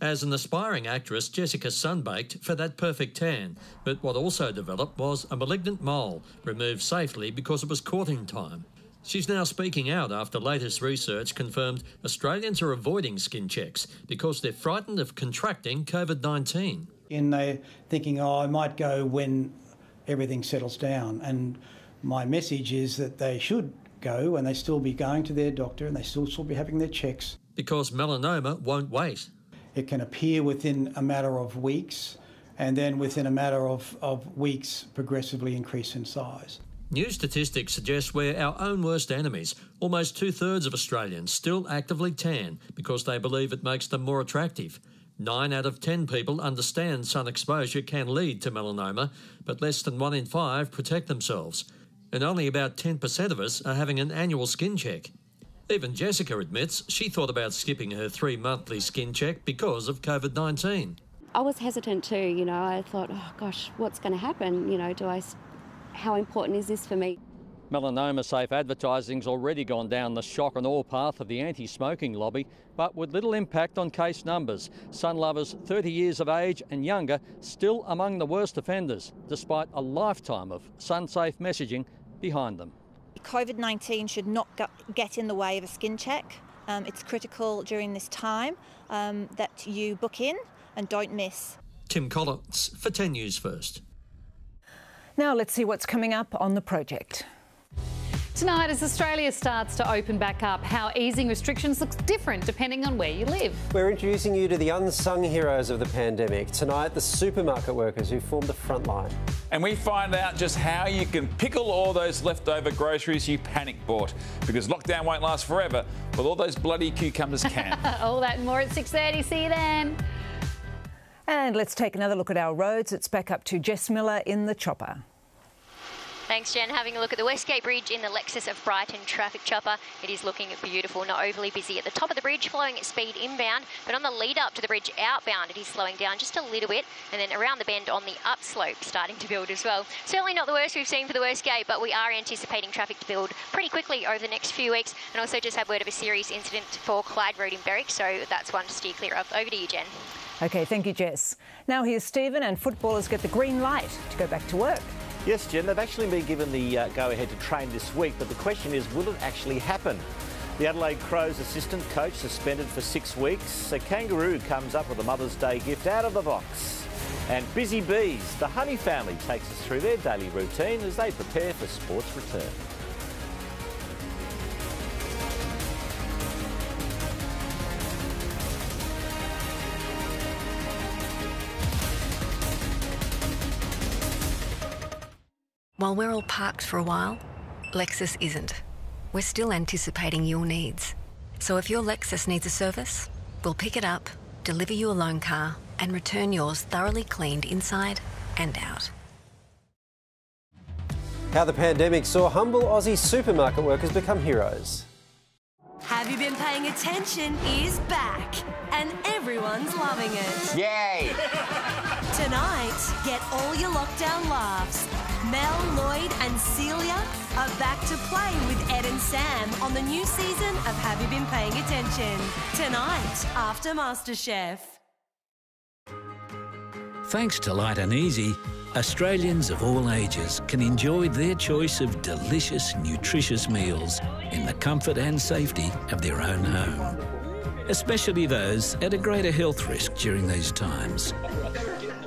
As an aspiring actress, Jessica sunbaked for that perfect tan, but what also developed was a malignant mole, removed safely because it was caught in time. She's now speaking out after latest research confirmed Australians are avoiding skin checks because they're frightened of contracting COVID-19. And they're thinking, oh, I might go when everything settles down. And my message is that they should go, and they still be going to their doctor, and they still be having their checks. Because melanoma won't wait. It can appear within a matter of weeks, and then within a matter of weeks progressively increase in size. New statistics suggest we're our own worst enemies. Almost 2/3 of Australians still actively tan because they believe it makes them more attractive. 9 out of 10 people understand sun exposure can lead to melanoma, but less than 1 in 5 protect themselves. And only about 10% of us are having an annual skin check. Even Jessica admits she thought about skipping her 3-monthly skin check because of COVID-19. I was hesitant too, you know. I thought, oh gosh, what's going to happen? You know, how important is this for me? Melanoma-safe advertising's already gone down the shock and awe path of the anti-smoking lobby, but with little impact on case numbers. Sun lovers 30 years of age and younger still among the worst offenders, despite a lifetime of sun-safe messaging behind them. COVID-19 should not get in the way of a skin check. It's critical during this time that you book in and don't miss. Tim Collins for 10 News First. Now let's see what's coming up on the project. Tonight, as Australia starts to open back up, how easing restrictions looks different depending on where you live. We're introducing you to the unsung heroes of the pandemic. Tonight, the supermarket workers who formed the front line. And we find out just how you can pickle all those leftover groceries you panic bought. Because lockdown won't last forever, but all those bloody cucumbers can. All that and more at 6:30. See you then. And let's take another look at our roads. It's back up to Jess Miller in the chopper. Thanks, Jen. Having a look at the Westgate Bridge in the Lexus of Brighton traffic chopper. It is looking beautiful, not overly busy at the top of the bridge, flowing at speed inbound, but on the lead up to the bridge outbound, it is slowing down just a little bit, and then around the bend on the upslope, starting to build as well. Certainly not the worst we've seen for the Westgate, but we are anticipating traffic to build pretty quickly over the next few weeks, and also just had word of a serious incident for Clyde Road in Berwick, so that's one to steer clear of. Over to you, Jen. OK, thank you, Jess. Now here's Stephen, and footballers get the green light to go back to work. Yes, Jen, they've actually been given the go-ahead to train this week, but the question is, will it actually happen? The Adelaide Crows assistant coach suspended for 6 weeks. A kangaroo comes up with a Mother's Day gift out of the box. And busy bees, the Honey family takes us through their daily routine as they prepare for sports return. While we're all parked for a while, Lexus isn't. We're still anticipating your needs. So if your Lexus needs a service, we'll pick it up, deliver you a loan car, and return yours thoroughly cleaned inside and out. How the pandemic saw humble Aussie supermarket workers become heroes. Have You Been Paying Attention is back, and everyone's loving it. Yay! Tonight, get all your lockdown laughs. Mel, Lloyd and Celia are back to play with Ed and Sam on the new season of Have You Been Paying Attention? Tonight, after MasterChef. Thanks to Light and Easy, Australians of all ages can enjoy their choice of delicious, nutritious meals in the comfort and safety of their own home. Especially those at a greater health risk during these times.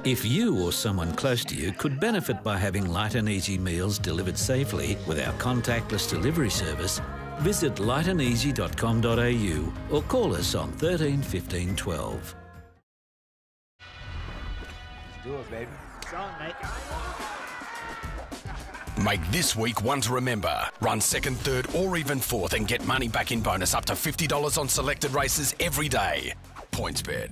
If you or someone close to you could benefit by having Light and Easy meals delivered safely with our contactless delivery service, visit lightandeasy.com.au or call us on 13 15 12. Let's do it, baby. It's on, mate. Make this week one to remember. Run second, third or even fourth and get money back in bonus up to $50 on selected races every day. PointsBet.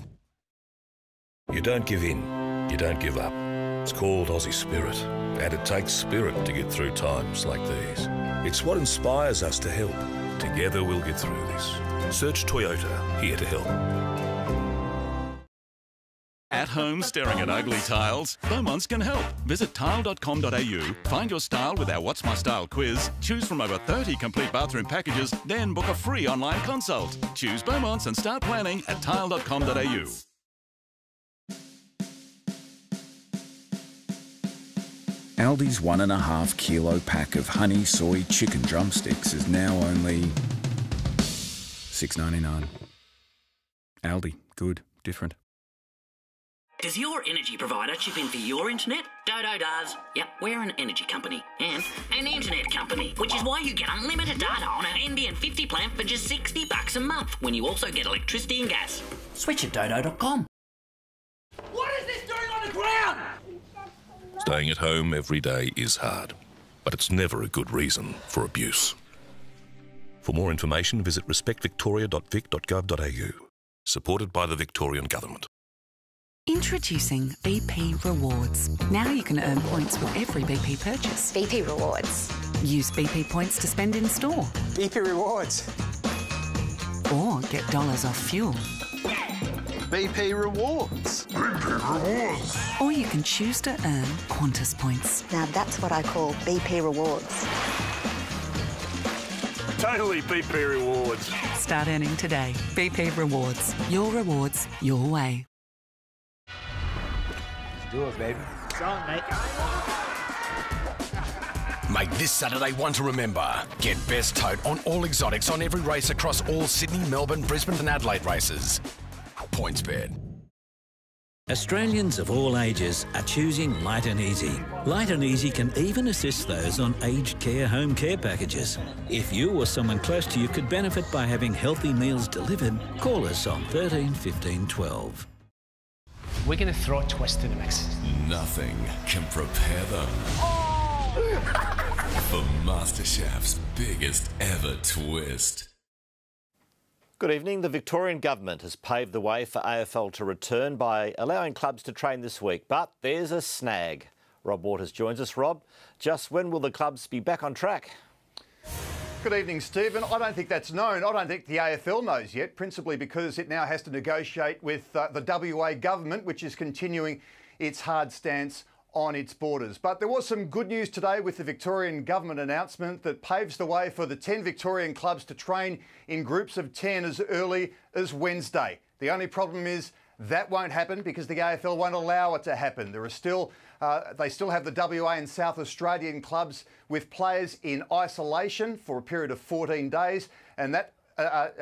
You don't give in. You don't give up. It's called Aussie Spirit, and it takes spirit to get through times like these. It's what inspires us to help. Together we'll get through this. Search Toyota, here to help. At home staring at ugly tiles? Beaumont's can help. Visit tile.com.au, find your style with our What's My Style quiz, choose from over 30 complete bathroom packages, then book a free online consult. Choose Beaumont's and start planning at tile.com.au. Aldi's 1.5 kilo pack of honey soy chicken drumsticks is now only $6.99. Aldi, good, different. Does your energy provider chip in for your internet? Dodo does. Yep, we're an energy company and an internet company, which is why you get unlimited data on our NBN 50 plan for just $60 a month when you also get electricity and gas. Switch at dodo.com. What is this doing on the ground? Staying at home every day is hard, but it's never a good reason for abuse. For more information, visit respectvictoria.vic.gov.au. Supported by the Victorian Government. Introducing BP Rewards. Now you can earn points with every BP purchase. BP Rewards. Use BP points to spend in store. BP Rewards. Or get dollars off fuel. BP Rewards. BP Rewards. Or you can choose to earn Qantas points. Now that's what I call BP Rewards. Totally BP Rewards. Start earning today. BP Rewards. Your rewards, your way. Do it, baby. It's on, mate. Make this Saturday one to remember. Get best tote on all exotics on every race across all Sydney, Melbourne, Brisbane and Adelaide races. PointsBet. Australians of all ages are choosing Light and Easy. Light and Easy can even assist those on aged care home care packages. If you or someone close to you could benefit by having healthy meals delivered, call us on 13 15 12. We're going to throw a twist to the mix. Nothing can prepare them for MasterChef's biggest ever twist. Good evening. The Victorian Government has paved the way for AFL to return by allowing clubs to train this week. But there's a snag. Rob Waters joins us. Rob, just when will the clubs be back on track? Good evening, Stephen. I don't think that's known. I don't think the AFL knows yet, principally because it now has to negotiate with the WA government, which is continuing its hard stance on its borders. But there was some good news today with the Victorian government announcement that paves the way for the 10 Victorian clubs to train in groups of 10 as early as Wednesday. The only problem is that won't happen because the AFL won't allow it to happen. There are still, they still have the WA and South Australian clubs with players in isolation for a period of 14 days, and that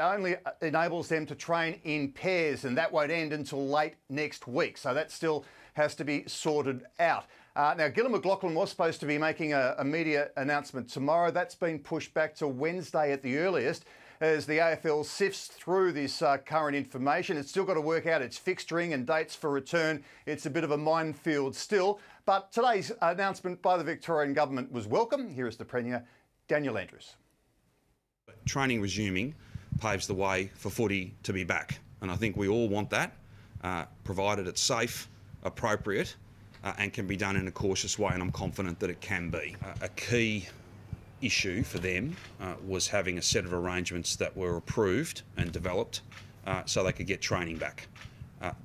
only enables them to train in pairs, and that won't end until late next week. So that still has to be sorted out. Now, Gillon McLachlan was supposed to be making a media announcement tomorrow. That's been pushed back to Wednesday at the earliest as the AFL sifts through this current information. It's still got to work out its fixturing and dates for return. It's a bit of a minefield still. But today's announcement by the Victorian Government was welcome. Here is the Premier, Daniel Andrews. Training resuming paves the way for footy to be back. And I think we all want that, provided it's safe, appropriate, and can be done in a cautious way, and I'm confident that it can be. A key issue for them was having a set of arrangements that were approved and developed so they could get training back.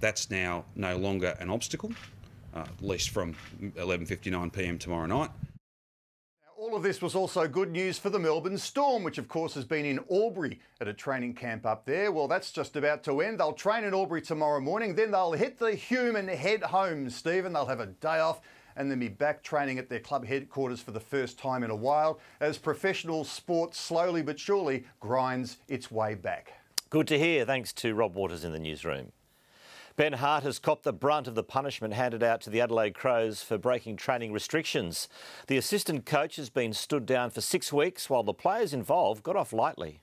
That's now no longer an obstacle, at least from 11:59 p.m. tomorrow night. All of this was also good news for the Melbourne Storm, which of course has been in Albury at a training camp up there. Well, that's just about to end. They'll train in Albury tomorrow morning, then they'll hit the Hume and head home, Stephen. They'll have a day off and then be back training at their club headquarters for the first time in a while as professional sport slowly but surely grinds its way back. Good to hear. Thanks to Rob Waters in the newsroom. Ben Hart has copped the brunt of the punishment handed out to the Adelaide Crows for breaking training restrictions. The assistant coach has been stood down for 6 weeks while the players involved got off lightly.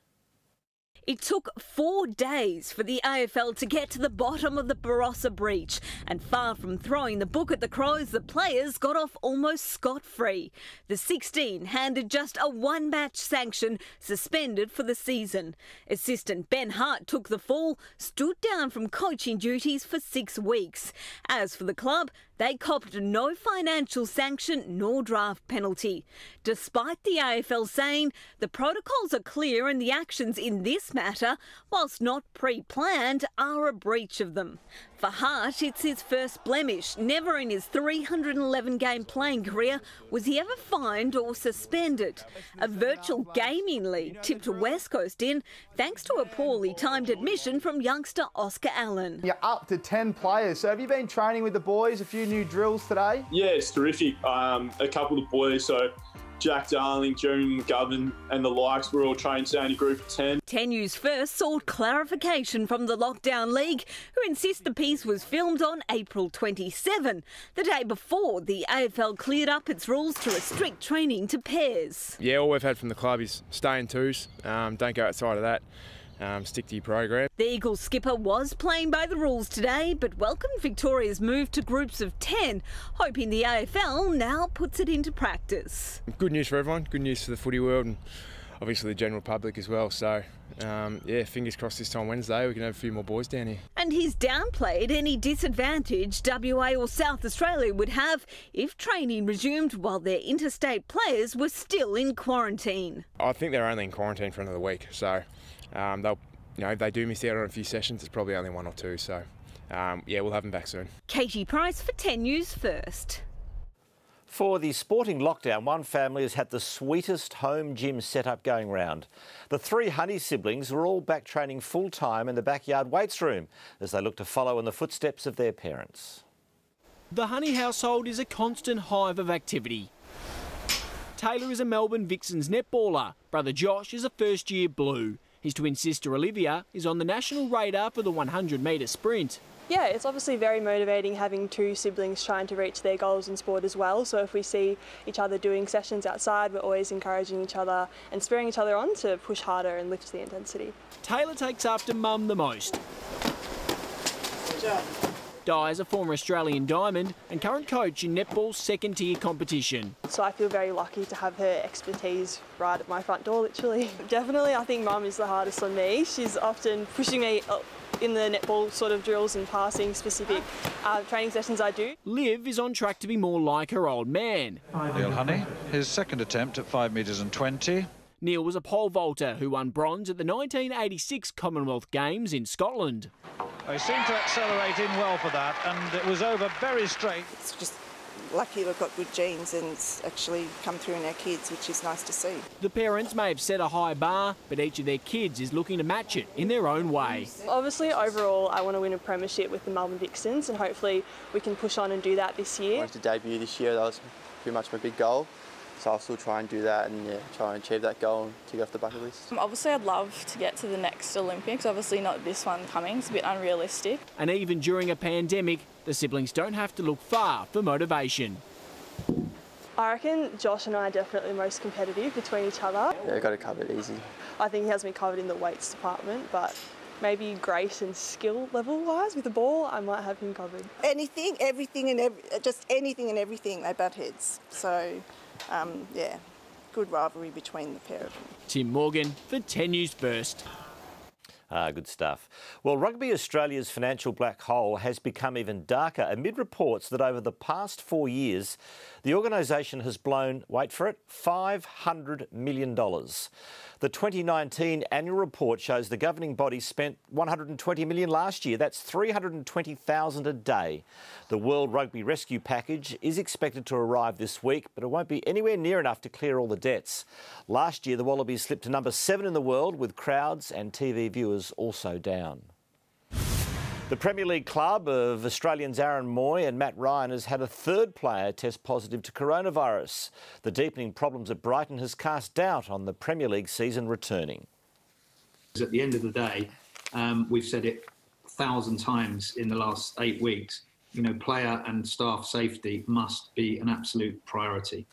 It took 4 days for the AFL to get to the bottom of the Barossa breach, and far from throwing the book at the Crows, the players got off almost scot-free. The 16 handed just a 1-match sanction, suspended for the season. Assistant Ben Hart took the fall, stood down from coaching duties for 6 weeks. As for the club, they copped no financial sanction nor draft penalty. Despite the AFL saying the protocols are clear and the actions in this matter, whilst not pre-planned, are a breach of them. For Hart, it's his first blemish. Never in his 311-game playing career was he ever fined or suspended. A virtual gaming league tipped West Coast in thanks to a poorly timed admission from youngster Oscar Allen. You're up to 10 players. So have you been training with the boys, a few new drills today? Yeah, it's terrific. A couple of boys, so Jack Darling, Jeremy McGovern and the likes were all trained down in Group of 10. 10 News First sought clarification from the Lockdown League, who insist the piece was filmed on April 27, the day before the AFL cleared up its rules to restrict training to pairs. Yeah, all we've had from the club is stay in twos, don't go outside of that. Stick to your program. The Eagles skipper was playing by the rules today, but welcomed Victoria's move to groups of 10, hoping the AFL now puts it into practice. Good news for everyone, good news for the footy world and obviously the general public as well. So, yeah, fingers crossed this time Wednesday we can have a few more boys down here. And he's downplayed any disadvantage WA or South Australia would have if training resumed while their interstate players were still in quarantine. I think they're only in quarantine for another week, so they'll, if they do miss out on a few sessions, it's probably only 1 or 2. So, yeah, we'll have them back soon. Keyte Price for 10 News First. For the sporting lockdown, one family has had the sweetest home gym setup going round. The 3 Honey siblings were all back training full-time in the backyard weights room as they look to follow in the footsteps of their parents. The Honey household is a constant hive of activity. Taylor is a Melbourne Vixens netballer. Brother Josh is a first-year Blue. His twin sister Olivia is on the national radar for the 100-metre sprint. Yeah, it's obviously very motivating having 2 siblings trying to reach their goals in sport as well. So if we see each other doing sessions outside, we're always encouraging each other and spurring each other on to push harder and lift the intensity. Taylor takes after Mum the most. Good job. Di is a former Australian diamond and current coach in netball's second-tier competition. So I feel very lucky to have her expertise right at my front door, literally. Definitely, I think Mum is the hardest on me. She's often pushing me in the netball sort of drills and passing specific training sessions I do. Liv is on track to be more like her old man. Neil Honey, his second attempt at 5 metres and 20. Neil was a pole vaulter who won bronze at the 1986 Commonwealth Games in Scotland. They seem to accelerate in well for that, and it was over very straight. It's just lucky we've got good genes and it's actually come through in our kids, which is nice to see. The parents may have set a high bar, but each of their kids is looking to match it in their own way. Obviously, overall, I want to win a premiership with the Melbourne Vixens, and hopefully we can push on and do that this year. I wanted to debut this year. That was pretty much my big goal. So I'll still try and do that and try and achieve that goal and tick off the bucket list. Obviously I'd love to get to the next Olympics, obviously not this one coming, it's a bit unrealistic. And even during a pandemic, the siblings don't have to look far for motivation. I reckon Josh and I are definitely the most competitive between each other. Yeah, got it covered easy. I think he has me covered in the weights department, but maybe grace and skill level-wise with the ball, I might have him covered. Anything, everything and just anything and everything, they butt heads. So, yeah, good rivalry between the pair of them. Tim Morgan for 10 News First. Good stuff. Well, Rugby Australia's financial black hole has become even darker amid reports that over the past 4 years, the organisation has blown, wait for it, $500 million. The 2019 annual report shows the governing body spent $120 million last year. That's $320,000 a day. The World Rugby Rescue Package is expected to arrive this week, but it won't be anywhere near enough to clear all the debts. Last year, the Wallabies slipped to number 7 in the world, with crowds and TV viewers also down. The Premier League club of Australians Aaron Moy and Matt Ryan has had a third player test positive to coronavirus. The deepening problems at Brighton has cast doubt on the Premier League season returning. At the end of the day, we've said it 1,000 times in the last 8 weeks, player and staff safety must be an absolute priority.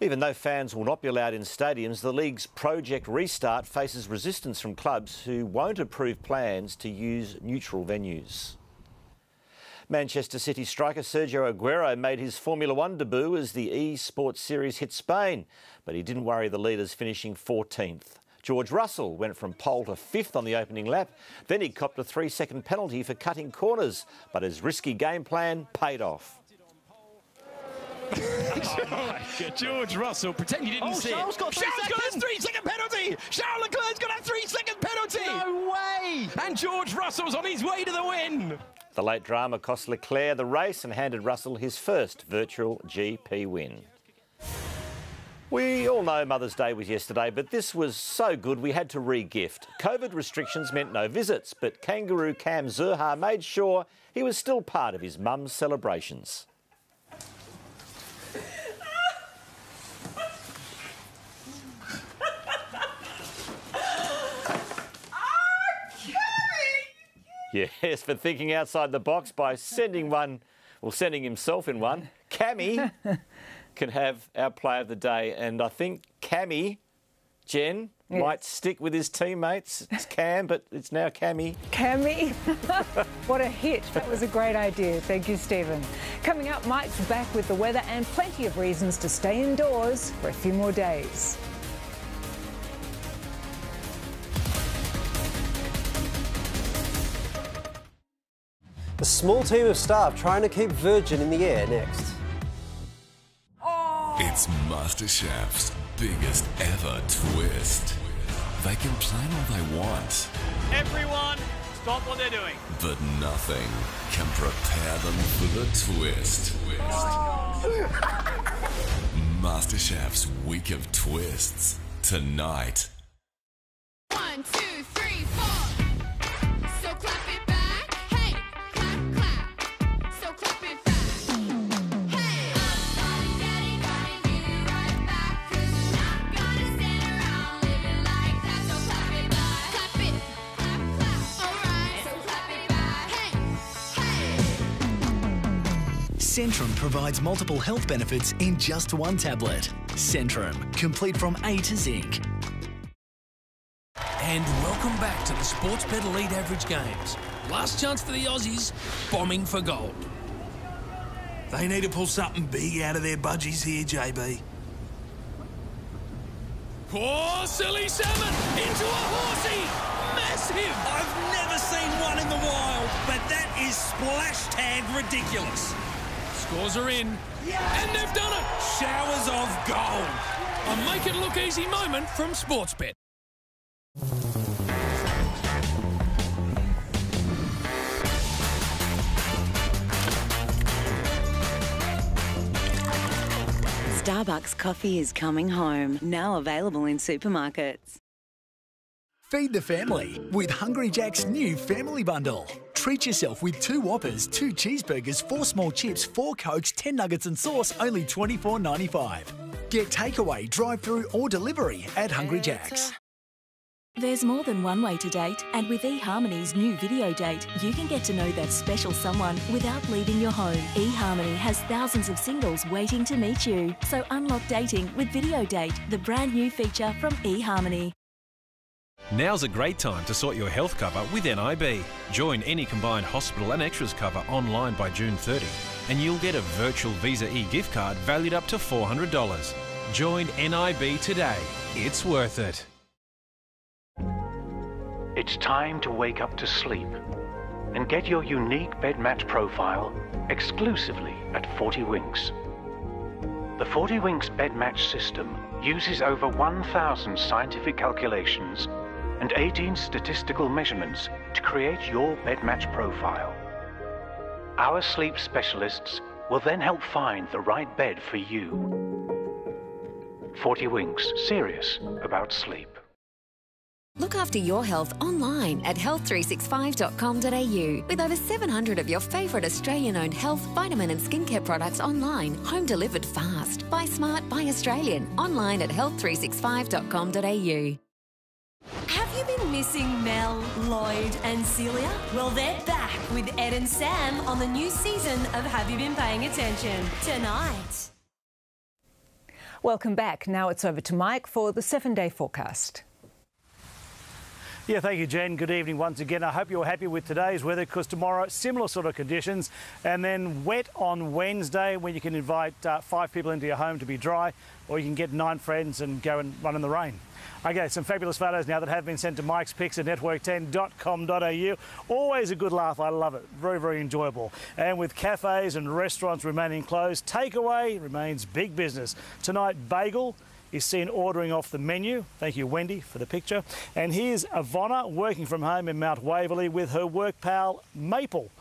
Even though fans will not be allowed in stadiums, the league's Project Restart faces resistance from clubs who won't approve plans to use neutral venues. Manchester City striker Sergio Aguero made his Formula One debut as the eSports Series hit Spain, but he didn't worry the leaders, finishing 14th. George Russell went from pole to 5th on the opening lap. Then he copped a 3-second penalty for cutting corners, but his risky game plan paid off. George Russell, pretend you didn't see Charles it. Got 3 seconds. Got a 3-second penalty. Charles Leclerc's got a 3-second penalty. No way. And George Russell's on his way to the win. The late drama cost Leclerc the race and handed Russell his first virtual GP win. We all know Mother's Day was yesterday, but this was so good we had to re-gift. COVID restrictions meant no visits, but kangaroo Cam Zurhaar made sure he was still part of his mum's celebrations. Yes, for thinking outside the box by sending himself in one. Cammy can have our player of the day, and I think Cammy, Jen, might stick with his teammates. It's Cam, but it's now Cammy. Cammy? What a hit. That was a great idea. Thank you, Stephen. Coming up, Mike's back with the weather and plenty of reasons to stay indoors for a few more days. A small team of staff trying to keep Virgin in the air next. It's MasterChef's biggest ever twist. They can plan all they want. Everyone, stop what they're doing. But nothing can prepare them for the twist. MasterChef's Week of Twists tonight. 1, 2, 3, 4. So clap it back. Hey, clap, clap. So clap it back. Hey, I'm getting you right back. 'Cause you're not gonna stand around living like that. So clap it back. Clap it, clap, clap. Alright, so clap it back. Hey. Centrum provides multiple health benefits in just one tablet. Centrum, complete from A to Zinc. And welcome back to the Sportsbet Elite Average Games. Last chance for the Aussies, bombing for gold. They need to pull something big out of their budgies here, JB. Oh, silly salmon into a horsey! Massive! I've never seen one in the wild, but that is splash tag ridiculous. Scores are in, and they've done it! Showers of gold. A make-it-look-easy moment from Sportsbet. Starbucks coffee is coming home, now available in supermarkets. Feed the family with Hungry Jack's new family bundle. Treat yourself with 2 Whoppers, 2 cheeseburgers, 4 small chips, 4 Cokes, 10 nuggets and sauce, only $24.95. Get takeaway, drive-through or delivery at Hungry Jack's. There's more than one way to date, and with eHarmony's new video date, you can get to know that special someone without leaving your home. eHarmony has thousands of singles waiting to meet you. So unlock dating with Video Date, the brand new feature from eHarmony. Now's a great time to sort your health cover with NIB. Join any combined hospital and extras cover online by June 30, and you'll get a virtual Visa e-gift card valued up to $400. Join NIB today. It's worth it. It's time to wake up to sleep and get your unique bed match profile exclusively at 40 Winks. The 40 Winks bed match system uses over 1,000 scientific calculations and 18 statistical measurements to create your bed match profile. Our sleep specialists will then help find the right bed for you. 40 Winks, serious about sleep. Look after your health online at health365.com.au with over 700 of your favourite Australian-owned health, vitamin and skincare products online, home delivered fast. Buy smart, buy Australian. Online at health365.com.au. Have you been missing Mel, Lloyd and Celia? Well, they're back with Ed and Sam on the new season of Have You Been Paying Attention? Tonight. Welcome back. Now it's over to Mike for the 7-day forecast. Yeah, thank you, Jen. Good evening once again. I hope you're happy with today's weather because tomorrow, similar sort of conditions, and then wet on Wednesday when you can invite 5 people into your home to be dry, or you can get 9 friends and go and run in the rain. Okay, some fabulous photos now that have been sent to Mike's Pics at network10.com.au. Always a good laugh. I love it. Very, very enjoyable. And with cafes and restaurants remaining closed, takeaway remains big business. Tonight, bagel is seen ordering off the menu. Thank you, Wendy, for the picture. And here's Ivonna working from home in Mount Waverley with her work pal, Maple.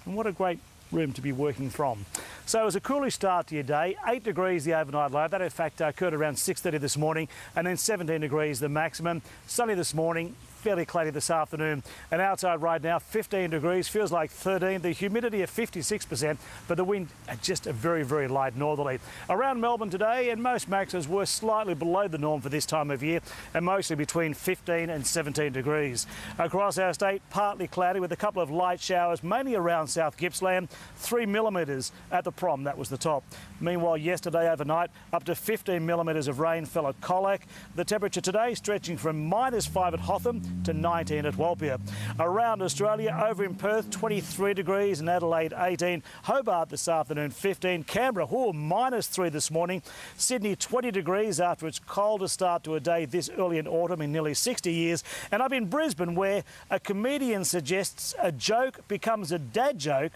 And what a great room to be working from. So it was a coolish start to your day. 8 degrees the overnight low. That, in fact, occurred around 6:30 this morning. And then 17 degrees the maximum. Sunny this morning, fairly cloudy this afternoon. And outside right now, 15 degrees, feels like 13. The humidity at 56%, but the wind at just a very, very light northerly. Around Melbourne today, and most maxes were slightly below the norm for this time of year, and mostly between 15 and 17 degrees. Across our state, partly cloudy with a couple of light showers, mainly around South Gippsland, 3 millimetres at the Prom, that was the top. Meanwhile, yesterday overnight, up to 15 millimetres of rain fell at Colac. The temperature today stretching from -5 at Hotham to 19 at Walpia. Around Australia, over in Perth, 23 degrees, in Adelaide 18, Hobart this afternoon 15, Canberra, -3 this morning, Sydney 20 degrees after its coldest start to a day this early in autumn in nearly 60 years, and up in Brisbane where a comedian suggests a joke becomes a dad joke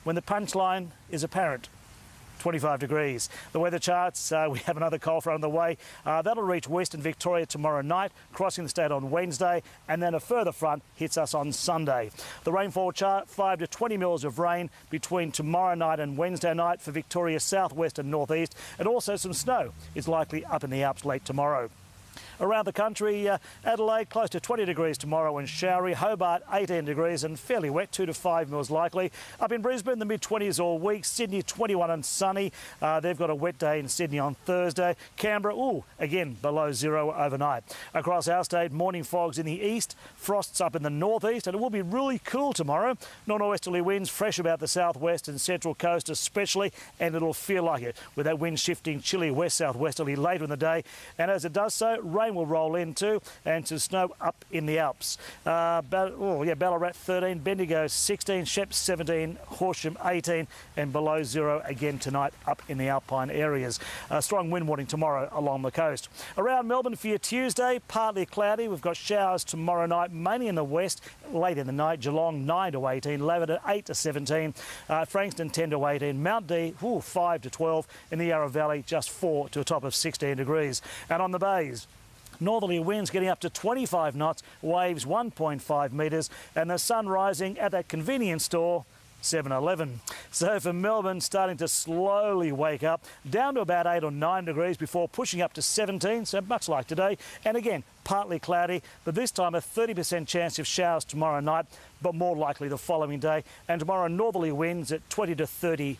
when the punchline is apparent. 25 degrees. The weather charts, we have another cold front on the way. That'll reach Western Victoria tomorrow night, crossing the state on Wednesday, and then a further front hits us on Sunday. The rainfall chart, 5 to 20 mils of rain between tomorrow night and Wednesday night for Victoria's southwest and northeast, and also some snow is likely up in the Alps late tomorrow. Around the country, Adelaide close to 20 degrees tomorrow and showery. Hobart 18 degrees and fairly wet, 2 to 5 mils likely. Up in Brisbane, the mid-20s all week. Sydney 21 and sunny. They've got a wet day in Sydney on Thursday. Canberra, again below zero overnight. Across our state, morning fogs in the east, frosts up in the northeast, and it will be really cool tomorrow. North-westerly winds fresh about the southwest and central coast especially, and it'll feel like it with that wind shifting chilly west-southwesterly later in the day. And as it does so, rain will roll in too, and some snow up in the Alps. Ballarat 13, Bendigo 16, Sheps 17, Horsham 18, and below zero again tonight up in the Alpine areas. Strong wind warning tomorrow along the coast. Around Melbourne for your Tuesday, partly cloudy. We've got showers tomorrow night, mainly in the west, late in the night. Geelong 9 to 18, Laverton 8 to 17, Frankston 10 to 18, Mount D 5 to 12, in the Yarra Valley just 4 to a top of 16 degrees. And on the bays, northerly winds getting up to 25 knots, waves 1.5 metres, and the sun rising at that convenience store 7-Eleven. So for Melbourne, starting to slowly wake up, down to about 8 or 9 degrees before pushing up to 17, so much like today. And again, partly cloudy, but this time a 30% chance of showers tomorrow night, but more likely the following day. And tomorrow, northerly winds at 20 to 30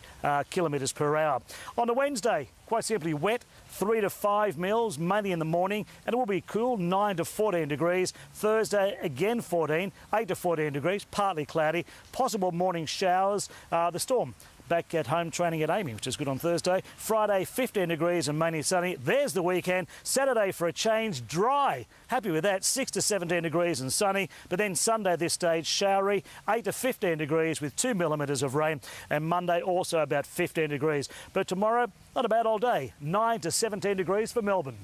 kilometres per hour. On to Wednesday, quite simply wet, 3 to 5 mils, mainly in the morning, and it will be cool, 9 to 14 degrees. Thursday, again 14, 8 to 14 degrees, partly cloudy, possible morning showers. The storm back at home training at Amy, which is good on Thursday. Friday, 15 degrees and mainly sunny. There's the weekend. Saturday, for a change, dry. Happy with that, 6 to 17 degrees and sunny. But then Sunday, this stage, showery, 8 to 15 degrees with 2 millimetres of rain. And Monday, also about 15 degrees. But tomorrow, not a bad all day, 9 to 17 degrees for Melbourne.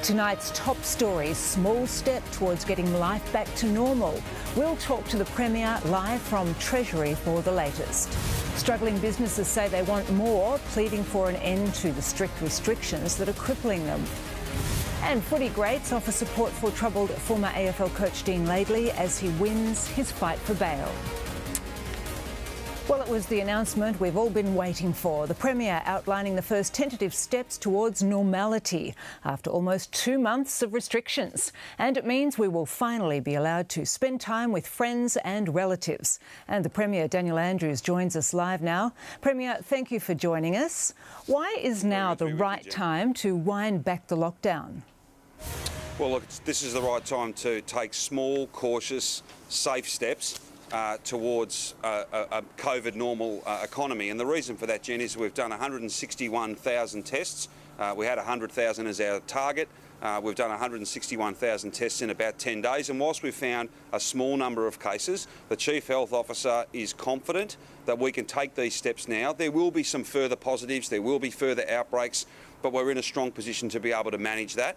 Tonight's top story, small step towards getting life back to normal. We'll talk to the Premier live from Treasury for the latest. Struggling businesses say they want more, pleading for an end to the strict restrictions that are crippling them. And footy greats offer support for troubled former AFL coach Dean Laidley as he wins his fight for bail. Well, it was the announcement we've all been waiting for. The Premier outlining the first tentative steps towards normality after almost 2 months of restrictions. And it means we will finally be allowed to spend time with friends and relatives. And the Premier, Daniel Andrews, joins us live now. Premier, thank you for joining us. Why is now the right time to wind back the lockdown? Well, look, this is the right time to take small, cautious, safe steps towards a COVID normal economy. And the reason for that, Jen, is we've done 161,000 tests. We had 100,000 as our target. We've done 161,000 tests in about 10 days. And whilst we've found a small number of cases, the Chief Health Officer is confident that we can take these steps now. There will be some further positives, there will be further outbreaks, but we're in a strong position to be able to manage that.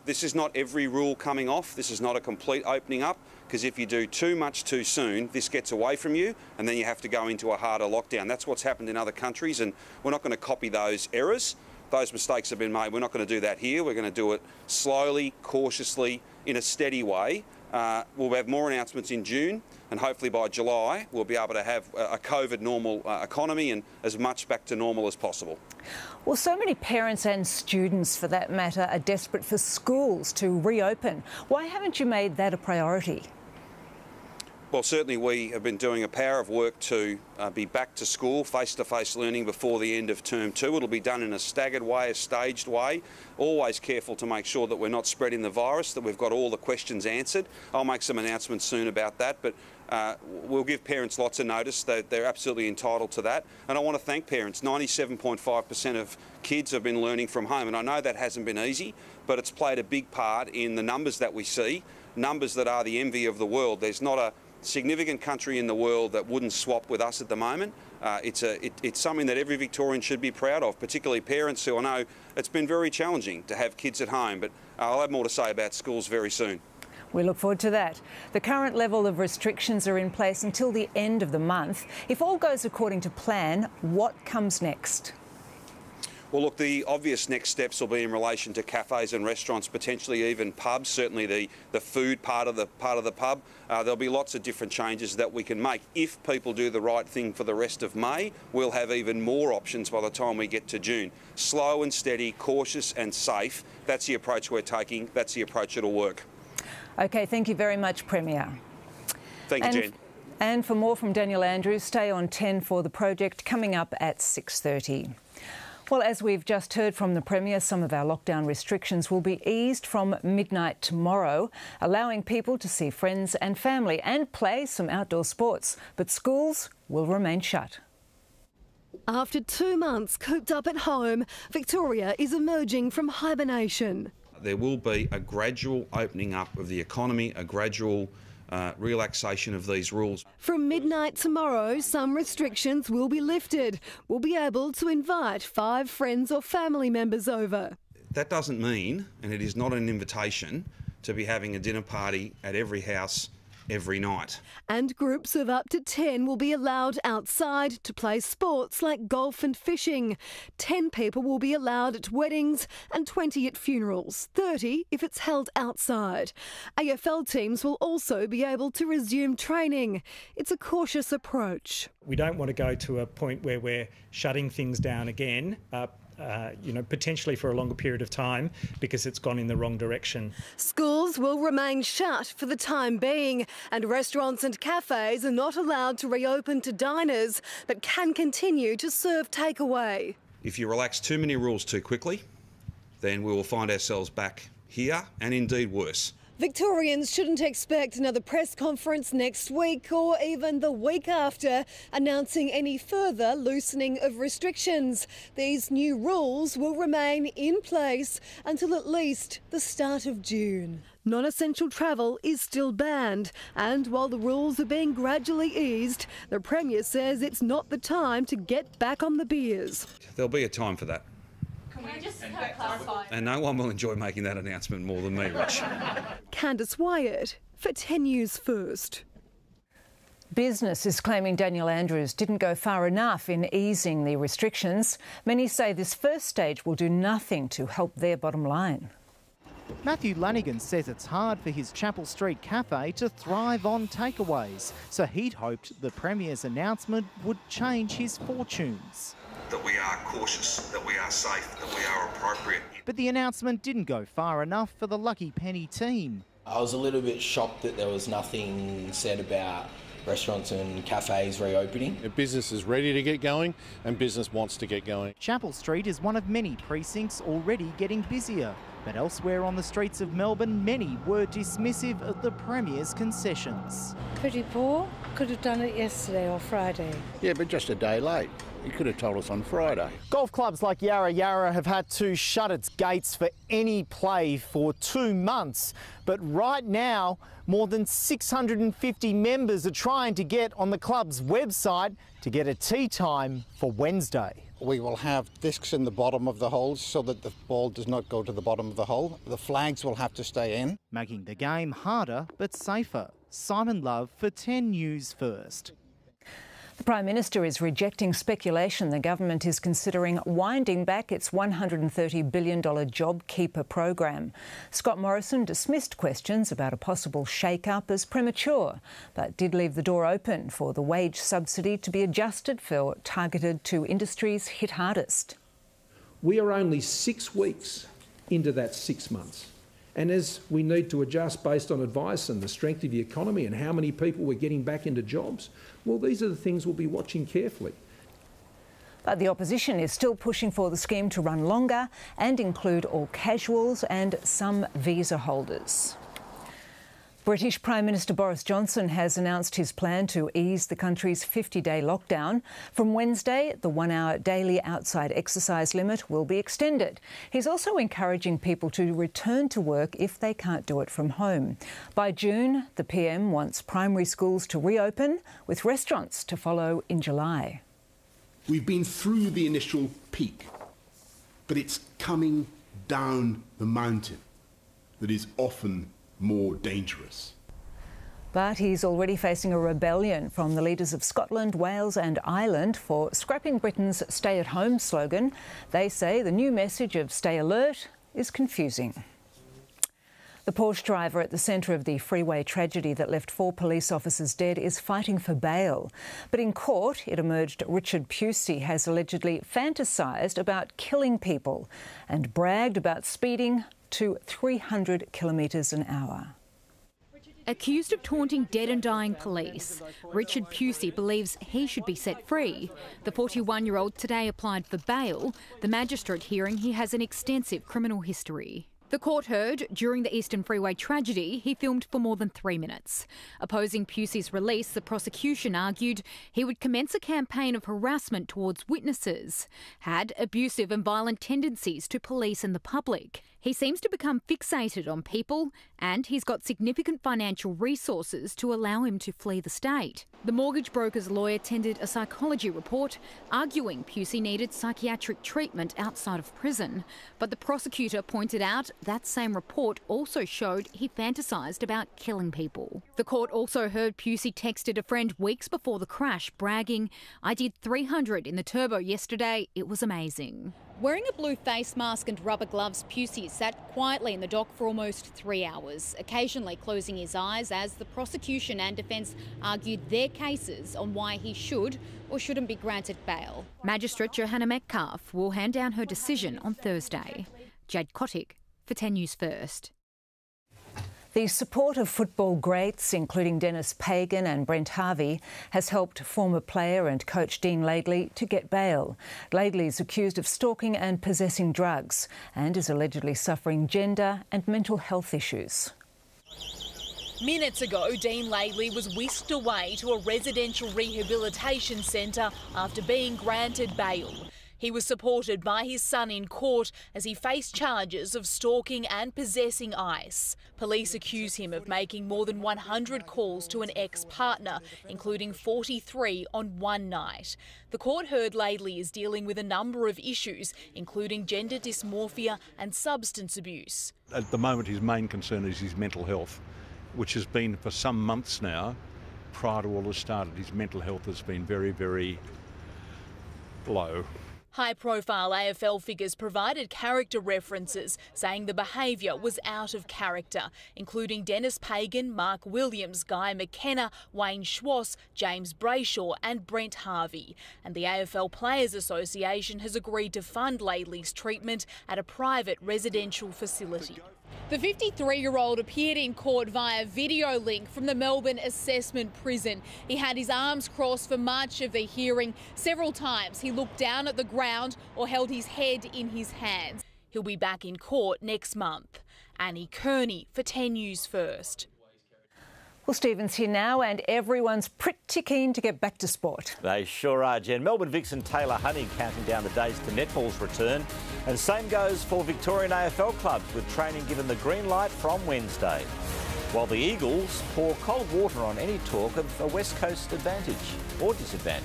This is not every rule coming off. This is not a complete opening up, because if you do too much too soon, this gets away from you and then you have to go into a harder lockdown. That's what's happened in other countries, and we're not going to copy those errors. Those mistakes have been made. We're not going to do that here. We're going to do it slowly, cautiously, in a steady way, We'll have more announcements in June, and hopefully by July we'll be able to have a COVID normal economy and as much back to normal as possible. Well, so many parents and students, for that matter, are desperate for schools to reopen. Why haven't you made that a priority? Well, certainly we have been doing a power of work to be back to school, face-to-face learning before the end of term 2. It'll be done in a staggered way, a staged way, always careful to make sure that we're not spreading the virus, that we've got all the questions answered. I'll make some announcements soon about that, but we'll give parents lots of notice. They're absolutely entitled to that. And I want to thank parents. 97.5% of kids have been learning from home, and I know that hasn't been easy, but it's played a big part in the numbers that we see, numbers that are the envy of the world. There's not a significant country in the world that wouldn't swap with us at the moment. It's something that every Victorian should be proud of, particularly parents who I know it's been very challenging to have kids at home, but I'll have more to say about schools very soon. We look forward to that. The current level of restrictions are in place until the end of the month. If all goes according to plan, what comes next? Well, look, the obvious next steps will be in relation to cafes and restaurants, potentially even pubs, certainly the food part of the pub. There'll be lots of different changes that we can make. If people do the right thing for the rest of May, we'll have even more options by the time we get to June. Slow and steady, cautious and safe. That's the approach we're taking. That's the approach that'll work. OK, thank you very much, Premier. Thank you, Jen. And for more from Daniel Andrews, stay on 10 for The Project, coming up at 6:30. Well, as we've just heard from the Premier, some of our lockdown restrictions will be eased from midnight tomorrow, allowing people to see friends and family and play some outdoor sports. But schools will remain shut. After 2 months cooped up at home, Victoria is emerging from hibernation. There will be a gradual opening up of the economy, a gradual relaxation of these rules. From midnight tomorrow, some restrictions will be lifted. We'll be able to invite 5 friends or family members over. That doesn't mean, and it is not an invitation, to be having a dinner party at every house every night. And groups of up to 10 will be allowed outside to play sports like golf and fishing. 10 people will be allowed at weddings and 20 at funerals, 30 if it's held outside. AFL teams will also be able to resume training. It's a cautious approach. We don't want to go to a point where we're shutting things down again, potentially for a longer period of time because it's gone in the wrong direction. Schools will remain shut for the time being, and restaurants and cafes are not allowed to reopen to diners but can continue to serve takeaway. If you relax too many rules too quickly, then we will find ourselves back here and indeed worse. Victorians shouldn't expect another press conference next week or even the week after announcing any further loosening of restrictions. These new rules will remain in place until at least the start of June. Non-essential travel is still banned, and while the rules are being gradually eased, the Premier says it's not the time to get back on the beers. There'll be a time for that. Can we just clarify? And no one will enjoy making that announcement more than me, Rich. Candice Wyatt for 10 News First. Business is claiming Daniel Andrews didn't go far enough in easing the restrictions. Many say this first stage will do nothing to help their bottom line. Matthew Lanigan says it's hard for his Chapel Street cafe to thrive on takeaways, so he'd hoped the Premier's announcement would change his fortunes. That we are cautious, that we are safe, that we are appropriate. But the announcement didn't go far enough for the Lucky Penny team. I was a little bit shocked that there was nothing said about restaurants and cafes reopening. Business is ready to get going and business wants to get going. Chapel Street is one of many precincts already getting busier. But elsewhere on the streets of Melbourne, many were dismissive of the Premier's concessions. Pretty poor. Could have done it yesterday or Friday. Yeah, but just a day late. You could have told us on Friday. Golf clubs like Yarra Yarra have had to shut its gates for any play for 2 months. But right now, more than 650 members are trying to get on the club's website to get a tee time for Wednesday. We will have discs in the bottom of the holes so that the ball does not go to the bottom of the hole. The flags will have to stay in. Making the game harder but safer. Simon Love for 10 News First. The Prime Minister is rejecting speculation the government is considering winding back its $130 billion JobKeeper program. Scott Morrison dismissed questions about a possible shake-up as premature, but did leave the door open for the wage subsidy to be adjusted for targeted to industries hit hardest. We are only 6 weeks into that 6 months. And as we need to adjust based on advice and the strength of the economy and how many people we're getting back into jobs, well, these are the things we'll be watching carefully. But the opposition is still pushing for the scheme to run longer and include all casuals and some visa holders. British Prime Minister Boris Johnson has announced his plan to ease the country's 50-day lockdown. From Wednesday, the 1-hour daily outside exercise limit will be extended. He's also encouraging people to return to work if they can't do it from home. By June, the PM wants primary schools to reopen, with restaurants to follow in July. We've been through the initial peak, but it's coming down the mountain that is often more dangerous. But he's already facing a rebellion from the leaders of Scotland, Wales and Ireland for scrapping Britain's stay-at-home slogan. They say the new message of stay alert is confusing. The Porsche driver at the centre of the freeway tragedy that left 4 police officers dead is fighting for bail. But in court, it emerged Richard Pusey has allegedly fantasised about killing people and bragged about speeding to 300 kilometres an hour. Accused of taunting dead and dying police, Richard Pusey believes he should be set free. The 41-year-old today applied for bail. The magistrate hearing he has an extensive criminal history. The court heard during the Eastern Freeway tragedy, he filmed for more than 3 minutes. Opposing Pusey's release, the prosecution argued he would commence a campaign of harassment towards witnesses, had abusive and violent tendencies to police and the public. He seems to become fixated on people, and he's got significant financial resources to allow him to flee the state. The mortgage broker's lawyer tendered a psychology report arguing Pusey needed psychiatric treatment outside of prison, but the prosecutor pointed out that same report also showed he fantasised about killing people. The court also heard Pusey texted a friend weeks before the crash, bragging, "I did 300 in the turbo yesterday, it was amazing." Wearing a blue face mask and rubber gloves, Pusey sat quietly in the dock for almost 3 hours, occasionally closing his eyes as the prosecution and defence argued their cases on why he should or shouldn't be granted bail. Magistrate Johanna Metcalfe will hand down her decision on Thursday. Jade Kotick for 10 News First. The support of football greats, including Dennis Pagan and Brent Harvey, has helped former player and coach Dean Laidley to get bail. Laidley is accused of stalking and possessing drugs and is allegedly suffering gender and mental health issues. Minutes ago, Dean Laidley was whisked away to a residential rehabilitation centre after being granted bail. He was supported by his son in court as he faced charges of stalking and possessing ice. Police accuse him of making more than 100 calls to an ex-partner, including 43 on one night. The court heard Laidley is dealing with a number of issues, including gender dysmorphia and substance abuse. At the moment, his main concern is his mental health, which has been for some months now. Prior to all this started, his mental health has been very, very low. High-profile AFL figures provided character references, saying the behaviour was out of character, including Dennis Pagan, Mark Williams, Guy McKenna, Wayne Schwass, James Brayshaw and Brent Harvey. And the AFL Players Association has agreed to fund Laidley's treatment at a private residential facility. The 53-year-old appeared in court via video link from the Melbourne Assessment Prison. He had his arms crossed for much of the hearing. Several times he looked down at the ground or held his head in his hands. He'll be back in court next month. Annie Kearney for 10 News First. Well, Stephen's here now and everyone's pretty keen to get back to sport. They sure are, Jen. Melbourne Vixen Taylor Honey counting down the days to netball's return. And same goes for Victorian AFL clubs, with training given the green light from Wednesday. While the Eagles pour cold water on any talk of a West Coast advantage or disadvantage.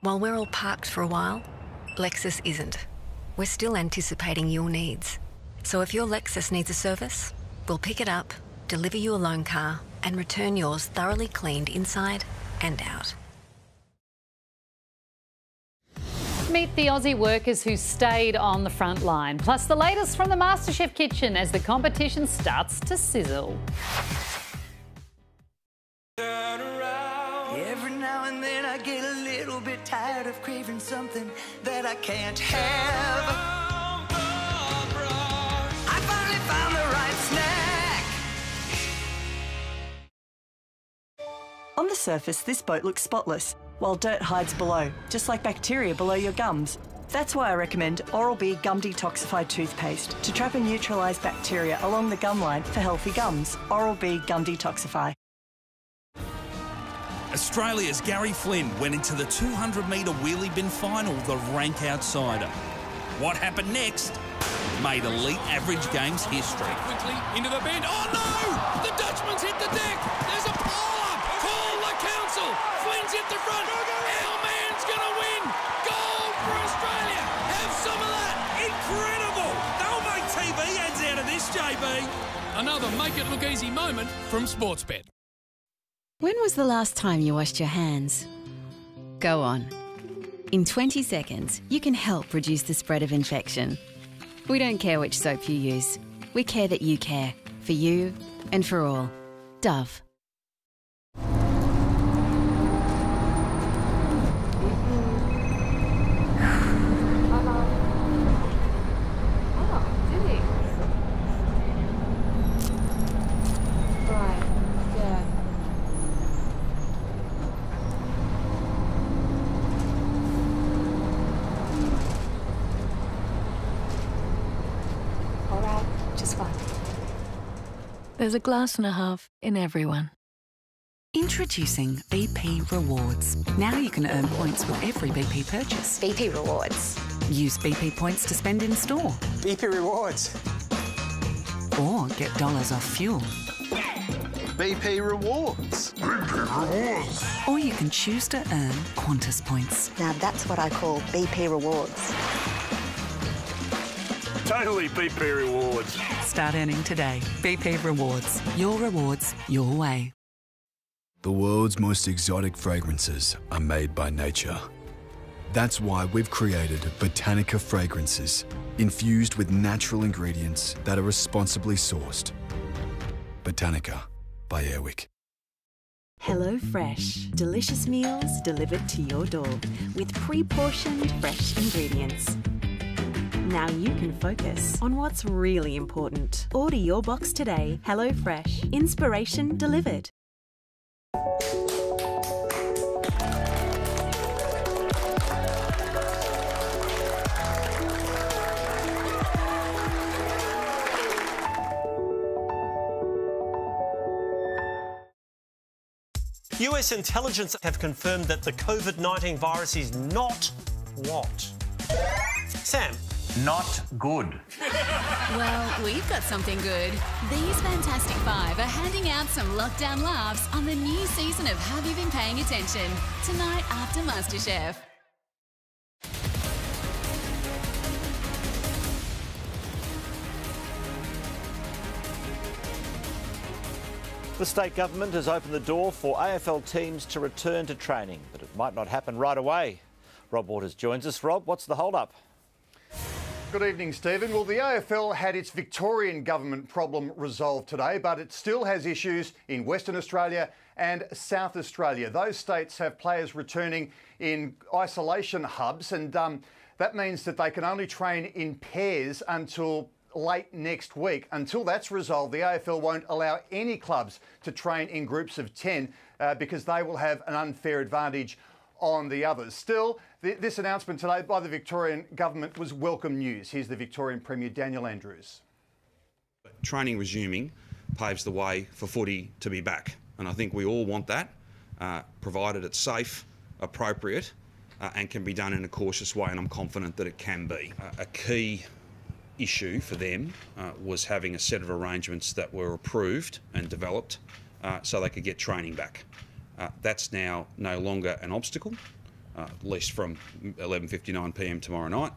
While we're all parked for a while, Lexus isn't. we're still anticipating your needs. So if your Lexus needs a service, we'll pick it up, deliver you a loan car, and return yours thoroughly cleaned inside and out. Meet the Aussie workers who stayed on the front line, plus the latest from the MasterChef kitchen as the competition starts to sizzle. Every now and then I get a little bit tired of craving something that I can't have. I finally found the right snack. On the surface, this boat looks spotless, while dirt hides below, just like bacteria below your gums. That's why I recommend Oral-B Gum Detoxify toothpaste to trap and neutralise bacteria along the gum line for healthy gums. Oral-B Gum Detoxify. Australia's Gary Flynn went into the 200-metre wheelie bin final, the rank outsider. What happened next made elite average games history. Quickly into the bend. Oh no! The Dutchman's hit the deck. There's a pile-up. Call the council. Flynn's hit the front. Our man's going to win. Gold for Australia. Have some of that. Incredible! They'll make TV ads out of this, JB. Another make-it-look-easy moment from Sportsbet. When was the last time you washed your hands? Go on. In 20 seconds, you can help reduce the spread of infection. We don't care which soap you use. We care that you care. For you and for all. Dove. There's a glass and a half in everyone. Introducing BP Rewards. Now you can earn points with every BP purchase. BP Rewards. Use BP points to spend in store. BP Rewards. Or get dollars off fuel. BP Rewards. BP Rewards. Or you can choose to earn Qantas points. Now that's what I call BP Rewards. Totally BP Rewards. Start earning today. BP Rewards. Your rewards, your way. The world's most exotic fragrances are made by nature. That's why we've created Botanica fragrances, infused with natural ingredients that are responsibly sourced. Botanica by Airwick. Hello Fresh. Delicious meals delivered to your door with pre-portioned fresh ingredients. Now you can focus on what's really important. Order your box today. Hello Fresh. Inspiration delivered. US intelligence have confirmed that the COVID-19 virus is not what? Sam? Not good. Well, we've got something good. These Fantastic Five are handing out some lockdown laughs on the new season of Have You Been Paying Attention? Tonight after MasterChef. The state government has opened the door for AFL teams to return to training, but it might not happen right away. Rob Waters joins us. Rob, what's the hold-up? Good evening, Stephen. Well, the AFL had its Victorian government problem resolved today, but it still has issues in Western Australia and South Australia. Those states have players returning in isolation hubs, and that means that they can only train in pairs until late next week. Until that's resolved, the AFL won't allow any clubs to train in groups of 10 because they will have an unfair advantage on the others. Still, this announcement today by the Victorian government was welcome news. Here's the Victorian Premier, Daniel Andrews. Training resuming paves the way for footy to be back, and I think we all want that, provided it's safe, appropriate, and can be done in a cautious way, and I'm confident that it can be. A key issue for them was having a set of arrangements that were approved and developed so they could get training back. That's now no longer an obstacle, at least from 11:59 p.m. tomorrow night.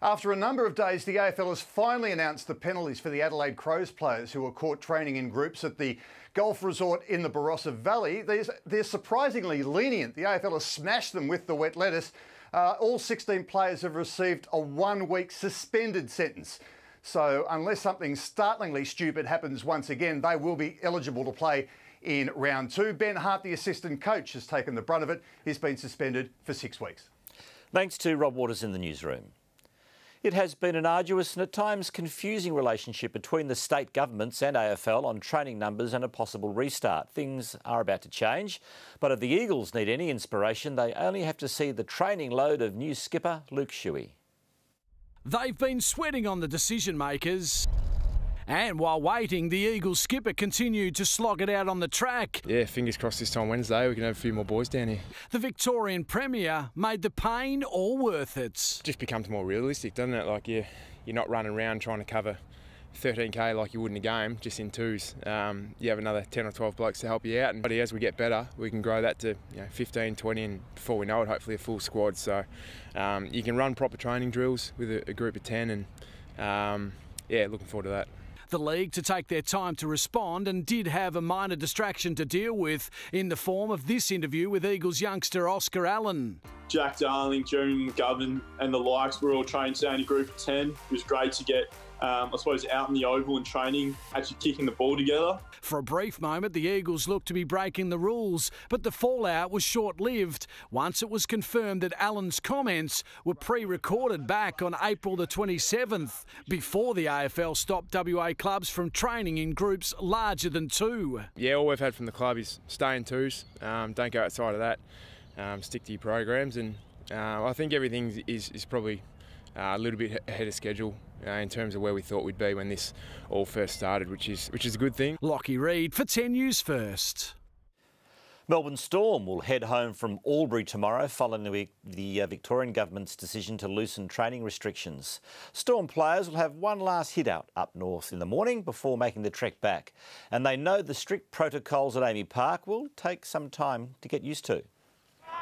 After a number of days, the AFL has finally announced the penalties for the Adelaide Crows players who were caught training in groups at the golf resort in the Barossa Valley. They're surprisingly lenient. The AFL has smashed them with the wet lettuce. All 16 players have received a 1-week suspended sentence. So unless something startlingly stupid happens once again, they will be eligible to play in round 2. Ben Hart, the assistant coach, has taken the brunt of it. He's been suspended for 6 weeks. Thanks to Rob Waters in the newsroom. It has been an arduous and at times confusing relationship between the state governments and AFL on training numbers and a possible restart. Things are about to change, but if the Eagles need any inspiration, they only have to see the training load of new skipper Luke Shuey. They've been sweating on the decision makers. And while waiting, the Eagles skipper continued to slog it out on the track. Yeah, fingers crossed this time Wednesday we can have a few more boys down here. The Victorian Premier made the pain all worth it. Just becomes more realistic, doesn't it? Like you're not running around trying to cover 13k like you would in a game, just in twos. You have another 10 or 12 blokes to help you out, and as we get better, we can grow that to 15, 20, and before we know it, hopefully a full squad. So you can run proper training drills with a group of 10, and yeah, looking forward to that. The league to take their time to respond and did have a minor distraction to deal with in the form of this interview with Eagles youngster Oscar Allen. Jack Darling, Jeremy McGovern and the likes were all trained today in a group of 10. It was great to get, I suppose, out in the oval and training, actually kicking the ball together. For a brief moment, the Eagles looked to be breaking the rules, but the fallout was short-lived once it was confirmed that Allen's comments were pre-recorded back on April the 27th, before the AFL stopped WA clubs from training in groups larger than 2. Yeah, all we've had from the club is stay in twos, don't go outside of that, stick to your programs, and I think everything is probably a little bit ahead of schedule in terms of where we thought we'd be when this all first started, which is a good thing. Lockie Reid for 10 News First. Melbourne Storm will head home from Albury tomorrow following the Victorian Government's decision to loosen training restrictions. Storm players will have one last hit out up north in the morning before making the trek back. And they know the strict protocols at Amy Park will take some time to get used to.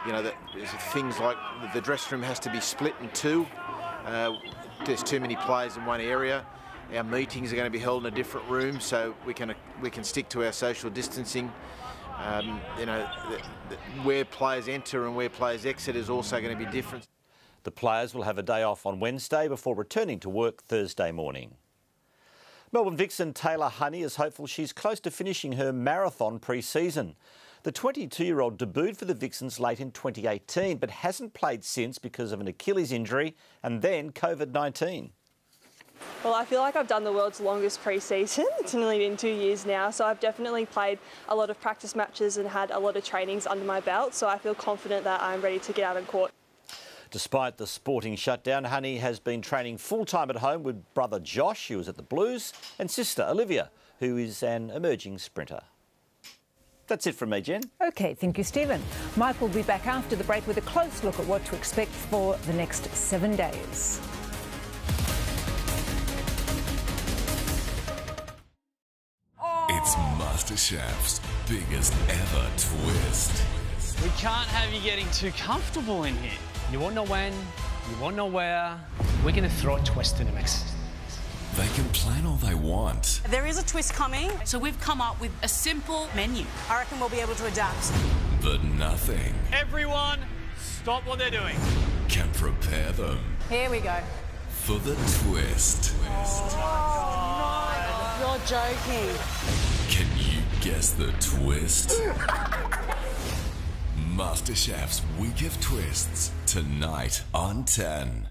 You know, there's things like the dressing room has to be split in 2. There's too many players in one area. Our meetings are going to be held in a different room, so we can stick to our social distancing. You know, where players enter and where players exit is also going to be different. The players will have a day off on Wednesday before returning to work Thursday morning. Melbourne Vixen Taylor Honey is hopeful she's close to finishing her marathon pre-season. The 22-year-old debuted for the Vixens late in 2018 but hasn't played since because of an Achilles injury and then COVID-19. Well, I feel like I've done the world's longest pre-season. It's nearly been 2 years now, so I've definitely played a lot of practice matches and had a lot of trainings under my belt, so I feel confident that I'm ready to get out on court. Despite the sporting shutdown, Honey has been training full-time at home with brother Josh, who is at the Blues, and sister Olivia, who is an emerging sprinter. That's it from me, Jen. OK, thank you, Stephen. Mike will be back after the break with a close look at what to expect for the next 7 days. It's MasterChef's biggest ever twist. We can't have you getting too comfortable in here. You won't know when, you won't know where. We're going to throw a twist in the mix. They can plan all they want. There is a twist coming, so we've come up with a simple menu. I reckon we'll be able to adapt. But nothing Everyone, stop what they're doing. can prepare them Here we go. for the twist. Oh, no. You're joking. Can you guess the twist? MasterChef's Week of Twists, tonight on 10.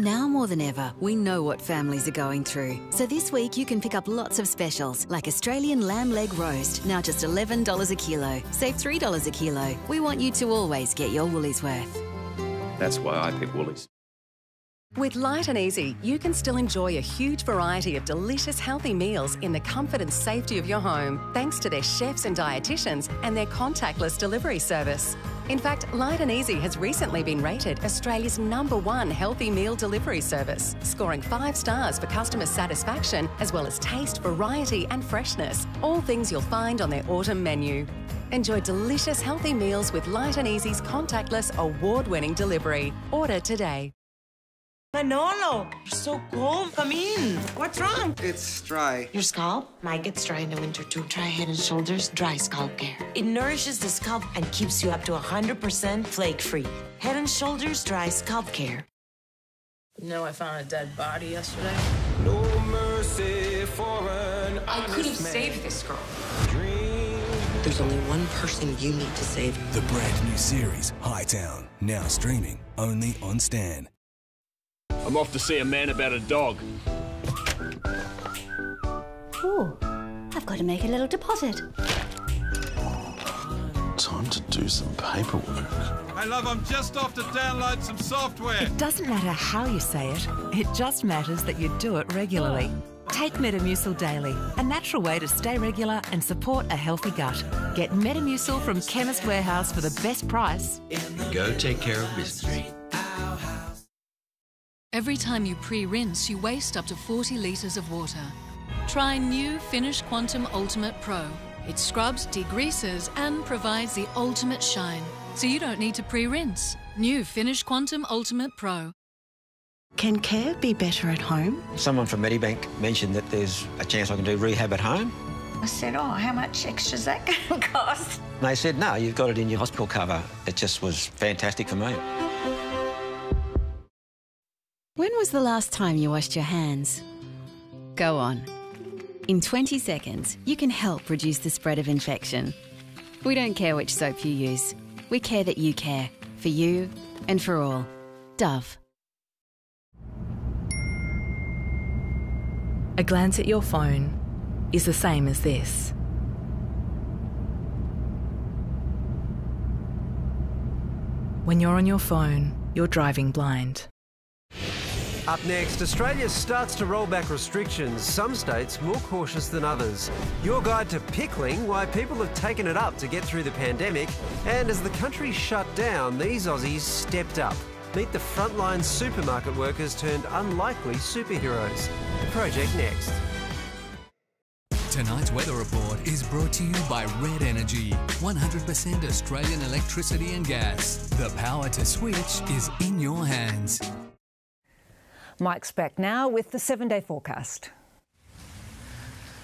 Now more than ever, we know what families are going through. So this week you can pick up lots of specials, like Australian lamb leg roast, now just $11 a kilo. Save $3 a kilo. We want you to always get your Woolies worth. That's why I pick Woolies. With Light and Easy, you can still enjoy a huge variety of delicious, healthy meals in the comfort and safety of your home, thanks to their chefs and dietitians and their contactless delivery service. In fact, Light and Easy has recently been rated Australia's #1 healthy meal delivery service, scoring 5 stars for customer satisfaction, as well as taste, variety and freshness. All things you'll find on their autumn menu. Enjoy delicious, healthy meals with Light and Easy's contactless, award-winning delivery. Order today. Manolo, you're so cold. Come in. What's wrong? It's dry. Your scalp might get dry in the winter too. Try Head & Shoulders Dry Scalp Care. It nourishes the scalp and keeps you up to 100% flake-free. Head & Shoulders Dry Scalp Care. You know, I found a dead body yesterday. No mercy for an I could have saved this girl. There's only one person you need to save. The brand new series, Hightown, now streaming only on Stan. I'm off to see a man about a dog. Ooh, I've got to make a little deposit. Time to do some paperwork. Hey love, I'm just off to download some software. It doesn't matter how you say it, it just matters that you do it regularly. Take Metamucil daily, a natural way to stay regular and support a healthy gut. Get Metamucil from Chemist Warehouse for the best price. Go take care of business. Every time you pre-rinse, you waste up to 40 litres of water. Try new Finish Quantum Ultimate Pro. It scrubs, degreases and provides the ultimate shine, so you don't need to pre-rinse. New Finish Quantum Ultimate Pro. Can care be better at home? Someone from Medibank mentioned that there's a chance I can do rehab at home. I said, oh, how much extra is that going to cost? And they said, no, you've got it in your hospital cover. It just was fantastic for me. When was the last time you washed your hands? Go on. In 20 seconds, you can help reduce the spread of infection. We don't care which soap you use. We care that you care. For you and for all. Dove. A glance at your phone is the same as this. When you're on your phone, you're driving blind. Up next, Australia starts to roll back restrictions, some states more cautious than others. Your guide to pickling, why people have taken it up to get through the pandemic. And as the country shut down, these Aussies stepped up. Meet the frontline supermarket workers turned unlikely superheroes. The project next. Tonight's weather report is brought to you by Red Energy, 100% Australian electricity and gas. The power to switch is in your hands. Mike's back now with the 7-day forecast.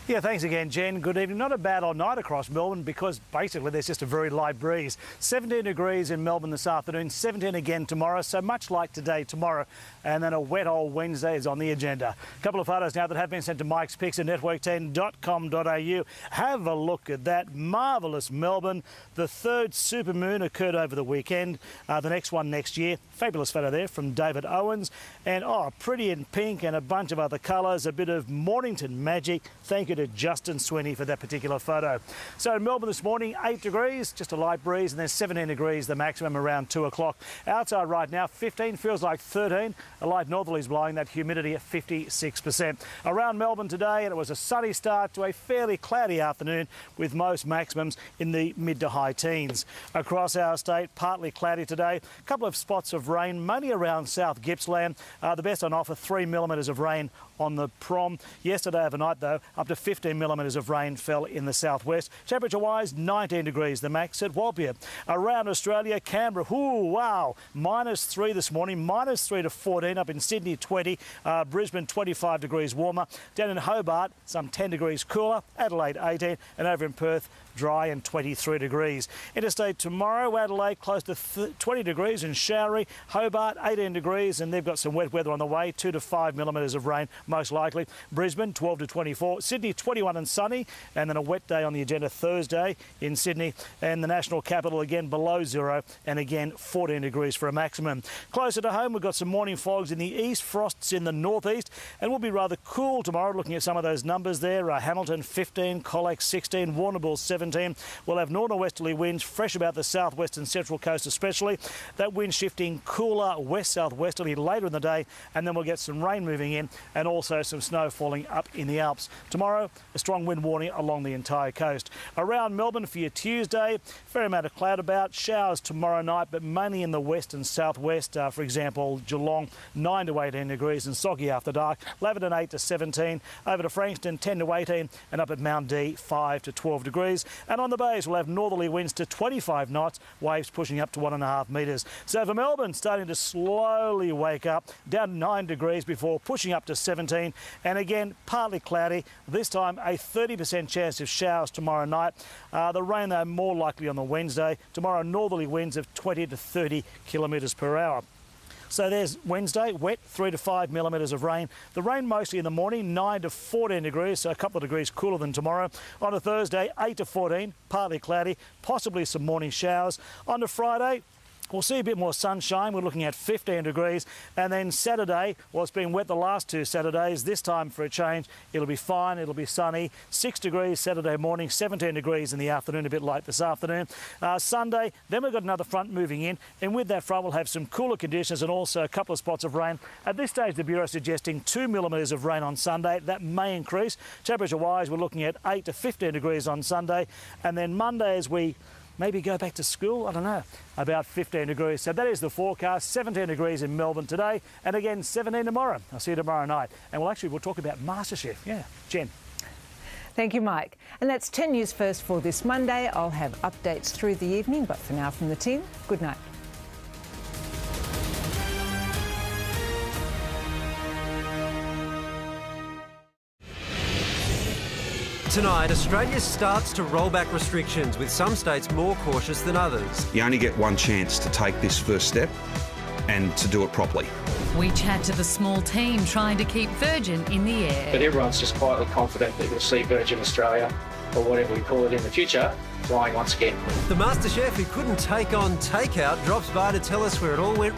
Yeah, thanks again, Jen. Good evening. Not a bad old night across Melbourne because basically there's just a very light breeze. 17 degrees in Melbourne this afternoon, 17 again tomorrow, so much like today tomorrow. And then a wet old Wednesday is on the agenda. A couple of photos now that have been sent to Mike's Pics at network10.com.au. Have a look at that. Marvellous Melbourne. The third supermoon occurred over the weekend. The next one next year. Fabulous photo there from David Owens. And, oh, pretty in pink and a bunch of other colours. A bit of Mornington magic. Thank you to Justin Sweeney for that particular photo. So in Melbourne this morning, 8 degrees, just a light breeze, and then 17 degrees, the maximum around 2 o'clock. Outside right now, 15, feels like 13. A light northerly's blowing, that humidity at 56%. Around Melbourne today, and it was a sunny start to a fairly cloudy afternoon with most maximums in the mid to high teens. Across our state, partly cloudy today. A couple of spots of rain, mainly around South Gippsland. The best on offer, 3 millimetres of rain on the prom. Yesterday overnight, though, up to 15 millimetres of rain fell in the southwest. Temperature-wise, 19 degrees, the max at Walpia. Around Australia, Canberra, ooh, wow, -3 this morning, -3 to 14, up in Sydney, 20, Brisbane, 25 degrees warmer. Down in Hobart, some 10 degrees cooler, Adelaide, 18, and over in Perth, dry and 23 degrees. Interstate tomorrow, Adelaide close to 20 degrees and showery. Hobart 18 degrees and they've got some wet weather on the way, 2 to 5 millimetres of rain most likely. Brisbane 12 to 24. Sydney 21 and sunny, and then a wet day on the agenda Thursday in Sydney, and the national capital again below zero and again 14 degrees for a maximum. Closer to home, we've got some morning fogs in the east, frosts in the northeast, and we'll be rather cool tomorrow looking at some of those numbers there. Hamilton 15, Colac 16, Warrnambool 17, 17. We'll have north-northwesterly winds, fresh about the southwest and central coast especially. That wind shifting cooler west-southwesterly later in the day, and then we'll get some rain moving in and also some snow falling up in the Alps. Tomorrow, a strong wind warning along the entire coast. Around Melbourne for your Tuesday, fair amount of cloud about, showers tomorrow night, but mainly in the west and southwest. For example, Geelong 9 to 18 degrees and soggy after dark. Laverton 8 to 17, over to Frankston 10 to 18, and up at Mount D 5 to 12 degrees. And on the bays, we'll have northerly winds to 25 knots, waves pushing up to 1.5 metres. So for Melbourne, starting to slowly wake up, down to 9 degrees before pushing up to 17, and again partly cloudy. This time a 30% chance of showers tomorrow night. The rain though more likely on the Wednesday. Tomorrow northerly winds of 20 to 30 kilometres per hour. So there's Wednesday, wet, 3 to 5 millimetres of rain. The rain mostly in the morning, 9 to 14 degrees, so a couple of degrees cooler than tomorrow. On to Thursday, 8 to 14, partly cloudy, possibly some morning showers. On to Friday, we'll see a bit more sunshine. We're looking at 15 degrees. And then Saturday, well, it's been wet the last 2 Saturdays. This time for a change, it'll be fine. It'll be sunny. 6 degrees Saturday morning, 17 degrees in the afternoon, a bit late this afternoon. Sunday, then we've got another front moving in. And with that front, we'll have some cooler conditions and also a couple of spots of rain. At this stage, the Bureau is suggesting 2 millimetres of rain on Sunday. That may increase. Temperature-wise, we're looking at 8 to 15 degrees on Sunday. And then Monday, as we maybe go back to school, I don't know, about 15 degrees. So that is the forecast. 17 degrees in Melbourne today, and again 17 tomorrow. I'll see you tomorrow night. And we'll talk about MasterChef. Yeah, Jen. Thank you, Mike. And that's 10 News First for this Monday. I'll have updates through the evening, but for now from the team, good night. Tonight, Australia starts to roll back restrictions, with some states more cautious than others. You only get one chance to take this first step and to do it properly. We chat to the small team trying to keep Virgin in the air. But everyone's just quietly confident that you'll see Virgin Australia, or whatever we call it in the future, flying once again. The MasterChef who couldn't take on takeout drops by to tell us where it all went